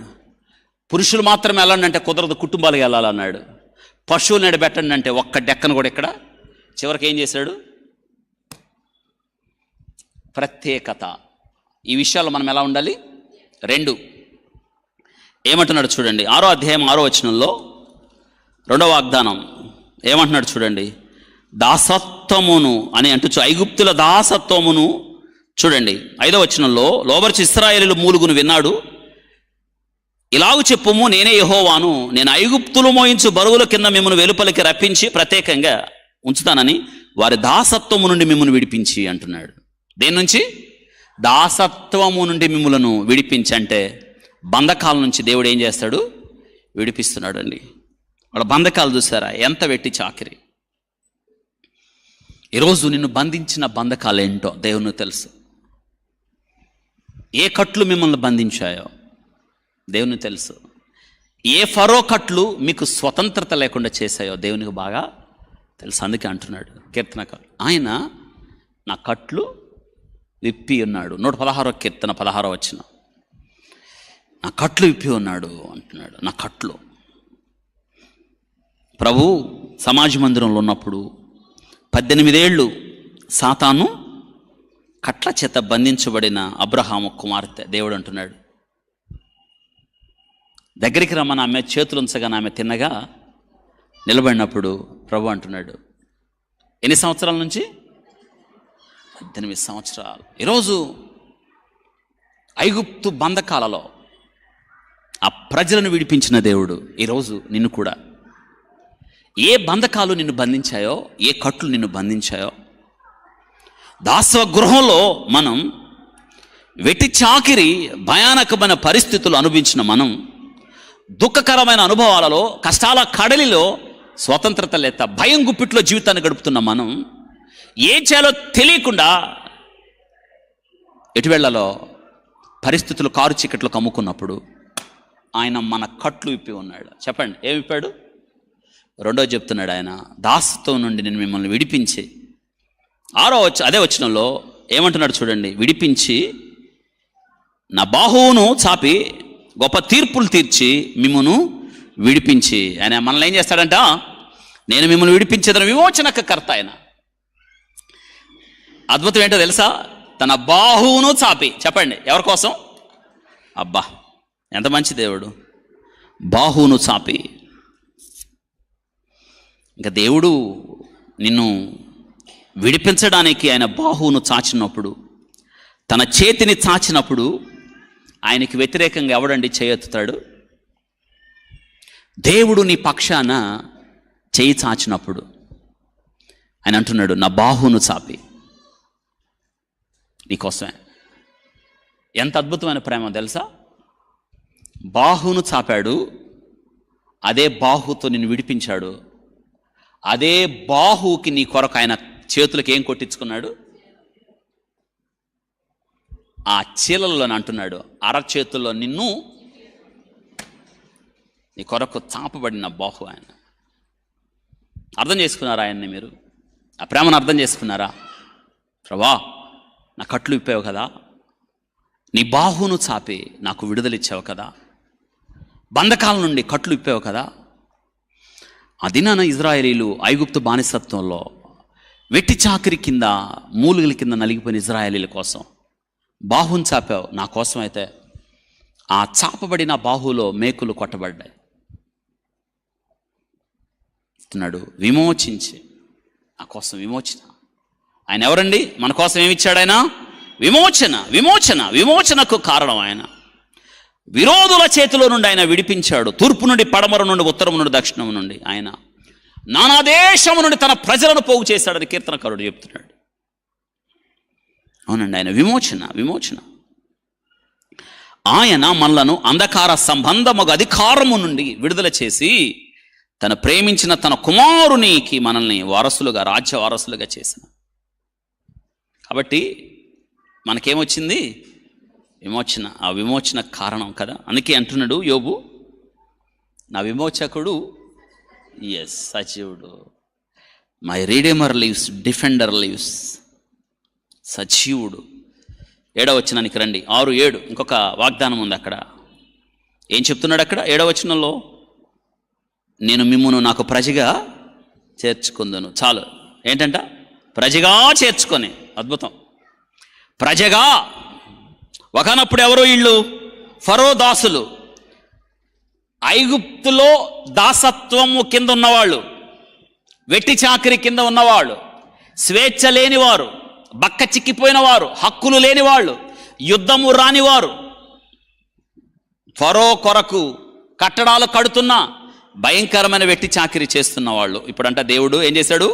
పురుషులు మాత్రమే వెళ్ళండి అంటే కుదరదు, కుటుంబాలకు వెళ్ళాలన్నాడు. పశువులు ఎడబెట్టండి అంటే ఒక్క డెక్కను కూడా ఇక్కడ. చివరికి ఏం చేశాడు? ప్రత్యేకత. ఈ విషయాల్లో మనం ఎలా ఉండాలి? 2 ఏమంటున్నాడు చూడండి, 6వ అధ్యాయం 6వ వచనంలో 2వ వాగ్దానం ఏమంటున్నాడు చూడండి. దాసత్వమును అని అంటూ ఐగుప్తుల దాసత్వమును చూడండి 5వ వచనంలో, లోబర్చి ఇశ్రాయేలు మూలుగును విన్నాడు. ఇలాగు చెప్పుము, నేనే యెహోవాను, నేను ఐగుప్తులు మోయించు బరువుల కింద మిమ్మల్ని వెలుపలికి రప్పించి ప్రత్యేకంగా ఉంచుతానని వారి దాసత్వము నుండి మిమ్మల్ని విడిపించి అంటున్నాడు. దేని నుంచి? దాసత్వము నుండి మిమ్మలను విడిపించి అంటే బంధకాల నుంచి దేవుడు ఏం చేస్తాడు? విడిపిస్తున్నాడు అండి. వాళ్ళ బంధకాలు చూసారా? ఎంత వెట్టి చాకిరి. ఈరోజు నిన్ను బంధించిన బంధకాలు ఏంటో దేవునికి తెలుసు. ఏ కట్లు మిమ్మల్ని బంధించాయో దేవునికి తెలుసు. ఏ ఫరో కట్లు మీకు స్వతంత్రత లేకుండా చేశాయో దేవునికి బాగా తెలుసు. అందుకే అంటున్నాడు కీర్తనకారుడు, ఆయన నా కట్లు విప్పి ఉన్నాడు. 116వ కీర్తన 16వ వచనం, నా కట్లు విప్పి ఉన్నాడు అంటున్నాడు. నా కట్లు. ప్రభు సమాజ మందిరంలో ఉన్నప్పుడు 18 ఏళ్ళు సాతాను కట్ల చేత బంధించబడిన అబ్రహాము కుమార్తె దేవుడు అంటున్నాడు, దగ్గరికి రమ్మని ఆమె చేతులు ఉంచగానే ఆమె తిన్నగా నిలబడినప్పుడు ప్రభు అంటున్నాడు, ఎన్ని సంవత్సరాల నుంచి? 18 సంవత్సరాలు. ఈరోజు ఐగుప్తు బంధకాలలో ఆ ప్రజలను విడిపించిన దేవుడు ఈరోజు నిన్ను కూడా, ఏ బంధకాలు నిన్ను బంధించాయో, ఏ కట్లు నిన్ను బంధించాయో, దాసవ గృహంలో మనం వెట్టి చాకిరి భయానకమైన పరిస్థితులు అనుభవించిన మనం, దుఃఖకరమైన అనుభవాలలో, కష్టాల కడలిలో స్వతంత్రత లేక భయం గుప్పిట్లో జీవితాన్ని గడుపుతున్న మనం ఏం చేయాలో తెలియకుండా ఎటు వెళ్ళాలో పరిస్థితులు కారు చీకట్లు కమ్ముకున్నప్పుడు ఆయన మన కట్లు విప్పి ఉన్నాడు. చెప్పండి, ఏమి విప్పాడు? 2వ చెప్తున్నాడు, ఆయన దాసత్వం నుండి నేను మిమ్మల్ని విడిపించి. 6వ అదే వచనంలో ఏమంటున్నాడు చూడండి, విడిపించి నా బాహువును చాపి గొప్ప తీర్పులు తీర్చి మిమ్మను విడిపించి. ఆయన మనల్ని ఏం చేస్తాడంట? నేను మిమ్మల్ని విడిపించేదని విమోచనక కర్త. ఆయన అద్భుతం ఏంటో తెలుసా? తన బాహువును చాపి. చెప్పండి, ఎవరి కోసం? అబ్బా, ఎంత మంచి దేవుడు. బాహువును చాపి. ఇంకా దేవుడు నిన్ను విడిపించడానికి ఆయన బాహువును చాచినప్పుడు, తన చేతిని చాచినప్పుడు ఆయనకి వ్యతిరేకంగా ఎవడండి చేయెత్తుతాడు? దేవుడు నీ పక్షాన చేయి చాచినప్పుడు ఆయన అంటున్నాడు, నా బాహువును చాపి నీకోసమే. ఎంత అద్భుతమైన ప్రేమ తెలుసా? బాహువును చాపాడు, అదే బాహుతో నిన్ను విడిపించాడు. అదే బాహువుకి నీ కొరకు ఆయన చేతులకు ఏం కొట్టించుకున్నాడు? ఆ చీలల్లో అంటున్నాడు, అరచేతుల్లో నిన్ను నీ కొరకు చాపబడిన బాహు ఆయన. అర్థం చేసుకున్నారా ఆయన్ని? మీరు ఆ ప్రేమను అర్థం చేసుకున్నారా? ప్రభా, నా కట్లు విప్పావు కదా, నీ బాహును చాపి నాకు విడుదలిచ్చావు కదా, బంధకాల నుండి కట్లు విప్పావు కదా. ఆ దినాన ఇజ్రాయేలీలు ఐగుప్తు బానిసత్వంలో వెట్టి చాకిరి కింద, మూలుగుల కింద నలిగిపోయిన ఇజ్రాయేలీల కోసం బాహుని చాపావు. నా కోసం అయితే ఆ చాపబడిన బాహులో మేకులు కొట్టబడ్డాయి. ఇస్తున్నాడు విమోచించి, నా కోసం విమోచన. ఆయన ఎవరండి? మన కోసం ఏమిచ్చాడు ఆయన? విమోచన. విమోచన, విమోచనకు కారణం ఆయన. విరోధుల చేతిలో నుండి ఆయన విడిపించాడు. తూర్పు నుండి, పడమర నుండి, ఉత్తరం నుండి, దక్షిణం నుండి ఆయన నానా దేశము నుండి తన ప్రజలను పోగు చేశాడని కీర్తనకారుడు చెప్తున్నాడు. అవునండి, ఆయన విమోచన. విమోచన. ఆయన మనలను అంధకార సంబంధముగా అధికారము నుండి విడుదల చేసి తన ప్రేమించిన తన కుమారునికి మనల్ని వారసులుగా, రాజ్య వారసులుగా చేసిన. కాబట్టి మనకేమొచ్చింది? విమోచన. ఆ విమోచన కారణం కదా. అందుకే అంటున్నాడు యోబు, నా విమోచకుడు సజీవుడు. My redeemer lives, defender lives. సజీవుడు. 7వ వచనానికి రండి, 6, 7. ఇంకొక వాగ్దానం ఉంది అక్కడ. ఏం చెప్తున్నాడు అక్కడ 7వ వచనంలో? నేను మిమ్మును నాకు ప్రజగా చేర్చుకుందును. చాలు. ఏంటంట? ప్రజగా చేర్చుకొని. అద్భుతం. ప్రజగా. ఒకనప్పుడు ఎవరో వీళ్ళు? ఫరో దాసులు, ఐగుప్తులో దాసత్వము కింద ఉన్నవాళ్ళు, వెట్టి చాకిరి కింద ఉన్నవాళ్ళు, స్వేచ్ఛ లేనివారు, బక్క చిక్కిపోయిన వారు, హక్కులు లేనివాళ్ళు, యుద్ధము రానివారు, ఫరో కొరకు కట్టడాలు కడుతున్న భయంకరమైన వెట్టి చాకిరి చేస్తున్న వాళ్ళు. ఇప్పుడంట దేవుడు ఏం చేశాడు?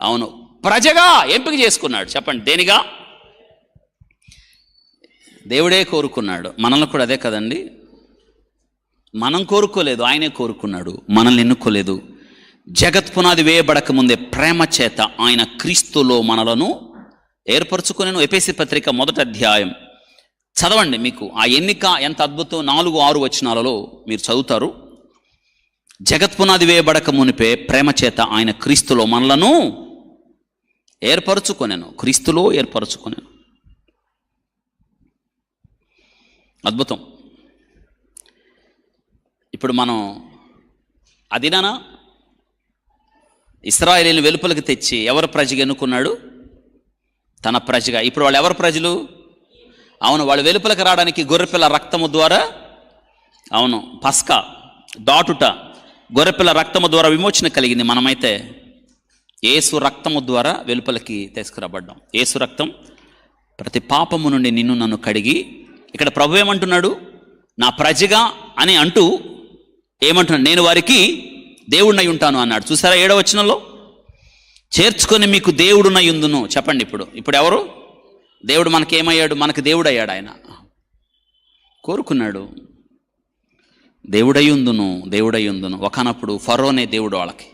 అవును, ప్రజగా ఎంపిక చేసుకున్నాడు. చెప్పండి, దేనిగా? దేవుడే కోరుకున్నాడు. మనల్ని కూడా అదే కదండి. మనం కోరుకోలేదు, ఆయనే కోరుకున్నాడు. మనల్ని ఎన్నుకోలేదు. జగత్ పునాది వేయబడక ముందే ప్రేమ చేత ఆయన క్రీస్తులో మనలను ఏర్పరచుకునేను. ఎఫెసీ పత్రిక 1వ అధ్యాయం చదవండి. మీకు ఆ ఎన్నిక ఎంత అద్భుతం. 4-6 వచనాలలో మీరు చదువుతారు. జగత్ పునాది వేయబడక మునిపే ప్రేమ చేత ఆయన క్రీస్తులో మనలను ఏర్పరచుకొనెను. క్రీస్తులో ఏర్పరచుకొనెను. అద్భుతం. ఇప్పుడు మనం అదినానా ఇశ్రాయేలీయులను వెలుపలికి తెచ్చి ఎవరు ప్రజగా ఎన్నుకున్నాడు? తన ప్రజగా. ఇప్పుడు వాళ్ళు ఎవరు ప్రజలు? అవును, వాళ్ళు వెలుపలికి రావడానికి గొర్రెపిల్ల రక్తము ద్వారా, అవును, పస్కా దాటుట, గొర్రెపిల్ల రక్తము ద్వారా విమోచన కలిగింది. మనమైతే యేసు రక్తము ద్వారా వెలుపలికి తీసుకురాబడ్డాం. యేసు రక్తం ప్రతి పాపము నుండి నిన్ను నన్ను కడిగి, ఇక్కడ ప్రభు ఏమంటున్నాడు? నా ప్రజగా అని అంటూ ఏమంటున్నాడు? నేను వారికి దేవుడినై ఉంటాను అన్నాడు. చూసారా 7వ వచనంలో? చేర్చుకొని మీకు దేవుడునై ఉందును. చెప్పండి, ఇప్పుడు ఎవరు? దేవుడు మనకేమయ్యాడు? మనకు దేవుడు అయ్యాడు. ఆయన కోరుకున్నాడు. దేవుడై ఉందును. ఒకనప్పుడు ఫరోనే దేవుడు వాళ్ళకి.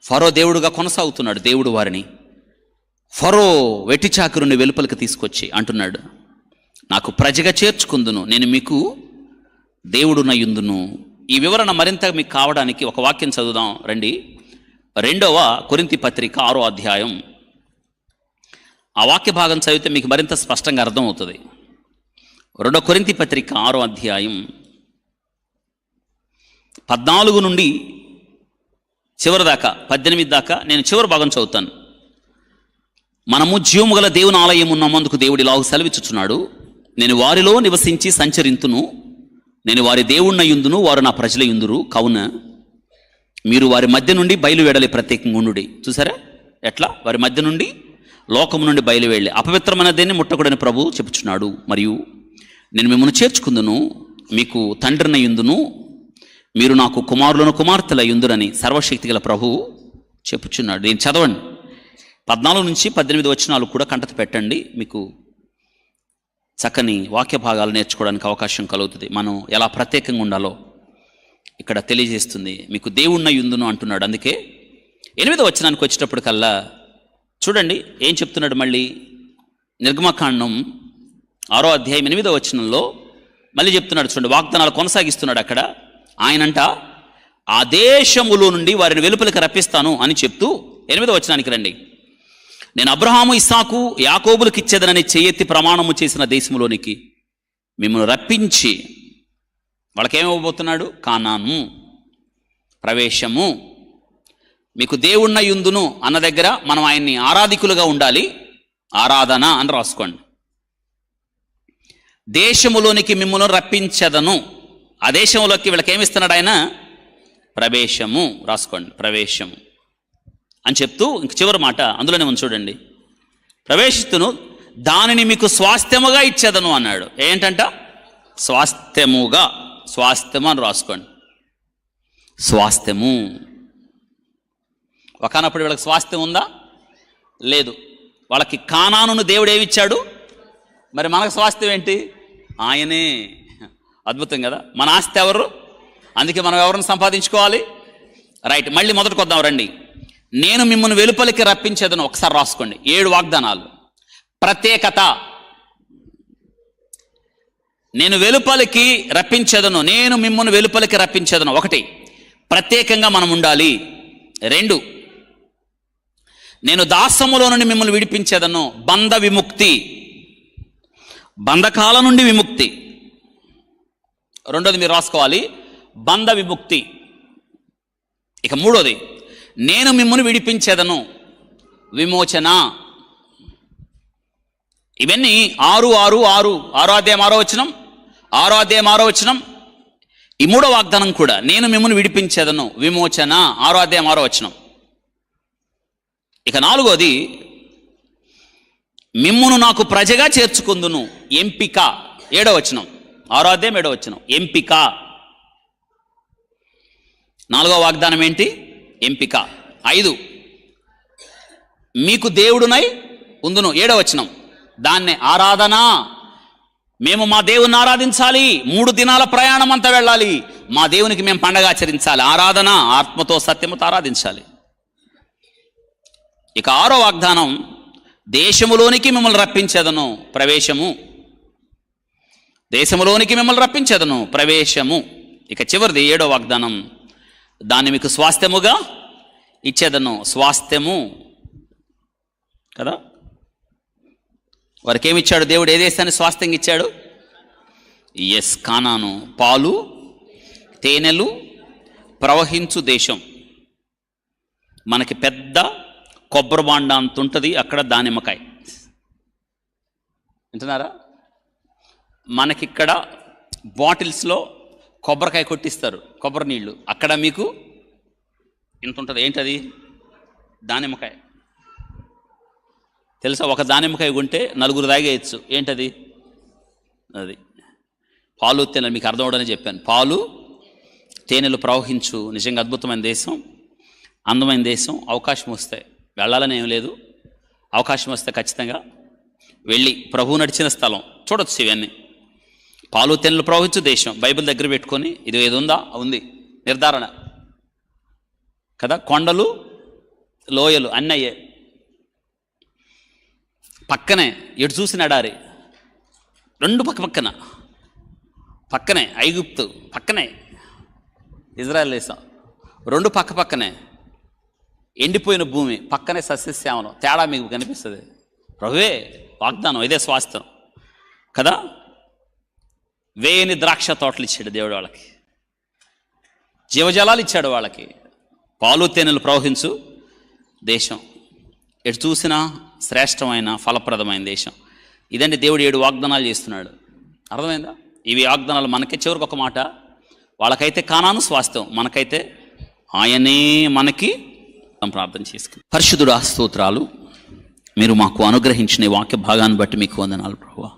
ఫరో దేవుడుగా కొనసాగుతున్నాడు. దేవుడు వారిని ఫరో వెట్టి చాకిరుని వెలుపలికి తీసుకొచ్చి అంటున్నాడు, నాకు ప్రజగా చేర్చుకుందును, నేను మీకు దేవుడునై ఉందును. ఈ వివరణ మరింత మీకు కావడానికి ఒక వాక్యం చదువుదాం రండి. 2వ కొరింథీ పత్రిక 6వ అధ్యాయం. ఆ వాక్య భాగం చదివితే మీకు మరింత స్పష్టంగా అర్థమవుతుంది. 2వ కొరింథీ పత్రిక 6వ అధ్యాయం 14 నుండి చివరి దాకా 18 దాకా నేను చివరి భాగం చదువుతాను. మనము జీవము గల దేవుని ఆలయం ఉన్నమందుకు దేవుడు ఇలాగ సెలవిచ్చుచున్నాడు, నేను వారిలో నివసించి సంచరింతును, నేను వారి దేవుణ్ణయుందును, వారు నా ప్రజలయుందురు. కావున మీరు వారి మధ్య నుండి బయలువెడలి ప్రత్యేకంగా ఉండుడి. చూసారా ఎట్లా? వారి మధ్య నుండి, లోకము నుండి బయలువెళ్ళి అపవిత్రమైన దేన్ని ముట్టకూడని ప్రభు చెప్పుచున్నాడు. మరియు నేను మిమ్మల్ని చేర్చుకుందును, మీకు తండ్రినయుందును, మీరు నాకు కుమారులను కుమార్తెలయుందురని సర్వశక్తి గల ప్రభు చెప్పుచున్నాడు. నేను చదవండి. 14 నుంచి 18 వచనాలు కూడా కంటత పెట్టండి. మీకు చక్కని వాక్య భాగాలు నేర్చుకోవడానికి అవకాశం కలుగుతుంది. మనం ఎలా ప్రత్యేకంగా ఉండాలో ఇక్కడ తెలియజేస్తుంది. మీకు దేవుణ్ణి ఉందును అంటున్నాడు. అందుకే 8వ వచనానికి వచ్చేటప్పటికల్లా చూడండి ఏం చెప్తున్నాడు. మళ్ళీ నిర్గమకాండం 6వ అధ్యాయం 8వ వచనంలో మళ్ళీ చెప్తున్నాడు. చూడండి, వాగ్దానాలు కొనసాగిస్తున్నాడు అక్కడ. ఆయనంట ఆ దేశములో నుండి వారిని వెలుపలికి రప్పిస్తాను అని చెప్తూ 8వ వచనానికి రండి. నేను అబ్రహాము, ఇస్సాకు, యాకోబులకు ఇచ్చేదనని చేయెత్తి ప్రమాణము చేసిన దేశంలోనికి మిమ్మల్ని రప్పించి, వాళ్ళకేమివ్వబోతున్నాడు? కానాను, ప్రవేశము. మీకు దేవుణ్ణి యుందును అన్న దగ్గర మనం ఆయన్ని ఆరాధికులుగా ఉండాలి. ఆరాధన అని రాసుకోండి. దేశములోనికి మిమ్మల్ని రప్పించదను. ఆ దేశంలోకి వీళ్ళకేమిస్తున్నాడు ఆయన? ప్రవేశము. రాసుకోండి, ప్రవేశము అని చెప్తూ ఇంక చివరి మాట అందులోనే ఉంది చూడండి. ప్రవేశిస్తును, దానిని మీకు స్వాస్థ్యముగా ఇచ్చేదను అన్నాడు. ఏంటంట? స్వాస్థ్యముగా. స్వాస్థ్యము అని రాసుకోండి. స్వాస్థ్యము. ఒకనప్పుడు వీళ్ళకి స్వాస్థ్యం ఉందా? లేదు. వాళ్ళకి కానానును దేవుడు ఏమిచ్చాడు? మరి మనకు స్వాస్థ్యం ఏంటి? ఆయనే. అద్భుతం కదా. మన ఆస్తి ఎవరు? అందుకే మనం ఎవరిని సంపాదించుకోవాలి? రైట్, మళ్ళీ మొదటికి వద్దాం రండి. నేను మిమ్మల్ని వెలుపలికి రప్పించేదను. ఒకసారి రాసుకోండి. 7 వాగ్దానాలు. ప్రత్యేకత. నేను వెలుపలికి రప్పించేదను, నేను మిమ్మల్ని వెలుపలికి రప్పించేదను. 1, ప్రత్యేకంగా మనం ఉండాలి. 2, నేను దాసములో నుండి మిమ్మల్ని విడిపించేదను. బంధ విముక్తి, బంధకాల నుండి విముక్తి. రెండోది మీరు రాసుకోవాలి, బంధ విముక్తి. ఇక మూడోది, నేను మిమ్మల్ని విడిపించేదను, విమోచన. ఇవన్నీ 6 అధ్యాయం 6వ వచనం. ఈ మూడో వాగ్దానం కూడా, నేను మిమ్మల్ని విడిపించేదను, విమోచన, 6వ అధ్యాయం 6వ వచనం. ఇక నాలుగోది, మిమ్మును నాకు ప్రజగా చేర్చుకుందును, ఎంపిక, 7వ వచనం, 6వ అధ్యాయం 7వ వచనం, ఎంపిక. నాలుగో వాగ్దానం ఏంటి? ఎంపిక. 5, మీకు దేవుడునై ఉందును, 7వ వచనం. దాన్నే ఆరాధన. మేము మా దేవుని ఆరాధించాలి, 3 దినాల ప్రయాణం అంతా వెళ్ళాలి, మా దేవునికి మేము పండగ ఆచరించాలి, ఆరాధన, ఆత్మతో సత్యముతో ఆరాధించాలి. ఇక 6వ వాగ్దానం, దేశములోనికి మిమ్మల్ని రప్పించేదను, ప్రవేశము. దేశములోనికి మిమ్మల్ని రప్పించేదను, ప్రవేశము. ఇక చివరిది 7వ వాగ్దానం, దాన్ని మీకు స్వాస్థ్యముగా ఇచ్చేదను, స్వాస్థ్యము కదా. వారికి ఏమి ఇచ్చాడు దేవుడు? ఏ దేశాన్ని స్వాస్థ్యంగా ఇచ్చాడు? ఎస్, కానాను, పాలు తేనెలు ప్రవహించు దేశం. మనకి పెద్ద కొబ్బరి బాండ అంత ఉంటుంది అక్కడ, దానిమ్మకాయ. వింటున్నారా? మనకిక్కడ బాటిల్స్లో కొబ్బరికాయ కొట్టిస్తారు, కొబ్బరి నీళ్ళు. అక్కడ మీకు ఇంత ఉంటుంది. ఏంటది? దానిమ్మకాయ. తెలుసా? ఒక దానిమ్మకాయ కొంటే 4 తాగేయచ్చు. ఏంటది? అది పాలు తేనెలు. మీకు అర్థం అవడని చెప్పాను. పాలు తేనెలు ప్రవహించు, నిజంగా అద్భుతమైన దేశం, అందమైన దేశం. అవకాశం వస్తే, వెళ్ళాలని ఏం లేదు, అవకాశం వస్తే ఖచ్చితంగా వెళ్ళి ప్రభువు నడిచిన స్థలం చూడొచ్చు. ఇవన్నీ పాలు తేనెలు ప్రవహించు దేశం. బైబిల్ దగ్గర పెట్టుకొని, ఇది ఏది ఉందా? ఉంది, నిర్ధారణ కదా. కొండలు లోయలు అన్నీ అయ్యే. పక్కనే ఎటు చూసిన ఎడారి, 2 పక్కనే ఐగుప్తు, పక్కనే ఇజ్రాయెల్ దేశం, 2 పక్కనే ఎండిపోయిన భూమి, పక్కనే సస్యశ్యామలం. తేడా మీకు కనిపిస్తుంది. ప్రభువే వాగ్దానం, ఇదే స్వాస్థ్యం కదా. వేయని ద్రాక్ష తోటలు ఇచ్చాడు దేవుడు వాళ్ళకి, జీవజలాలు ఇచ్చాడు వాళ్ళకి, పాలు తేనెలు ప్రవహించు దేశం. ఎటు చూసినా శ్రేష్టమైన ఫలప్రదమైన దేశం. ఇదండి దేవుడు 7 వాగ్దానాలు చేస్తున్నాడు. అర్థమైందా? ఇవి వాగ్దానాలు మనకే. చివరికి ఒక మాట, వాళ్ళకైతే కానాను స్వాస్థ్యం, మనకైతే ఆయనే మనకి. ప్రార్థన చేసుకుని, పరిశుద్ధుడా స్తోత్రాలు, మీరు మాకు అనుగ్రహించిన ఈ వాక్య భాగాన్ని బట్టి మీకు వందనాలు ప్రభువా.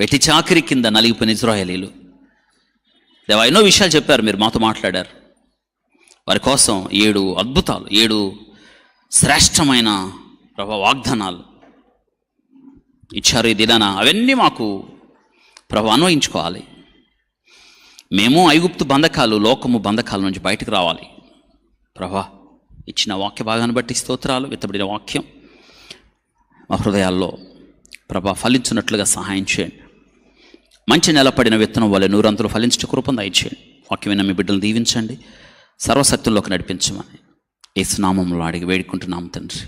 వెట్టి చాకిరి కింద నలిగిపోయిన ఇశ్రాయేలీలు దేవా, ఎన్నో విషయాలు చెప్పారు, మీరు మాతో మాట్లాడారు. వారి కోసం 7 అద్భుతాలు, 7 శ్రేష్టమైన ప్రభా వాగ్దానాలు ఇచ్చారు ఈ దినాన. అవన్నీ మాకు ప్రభా అన్వయించుకోవాలి. మేము ఐగుప్తు బంధకాలు, లోకము బంధకాల నుంచి బయటకు రావాలి ప్రభా. ఇచ్చిన వాక్య భాగాన్ని బట్టి స్తోత్రాలు. విత్తబడిన వాక్యం మా హృదయాల్లో ప్రభా ఫలించున్నట్లుగా సహాయం చేయండి. మంచి నెలపడిన విత్తనం వల్ల 100 ఫలించట కృపను దయచేయండి. వాక్యమైన మీ బిడ్డలు దీవించండి, సర్వసత్యంలోకి నడిపించమని యేసు నామములో అడిగి వేడుకుంటున్నాము తండ్రి.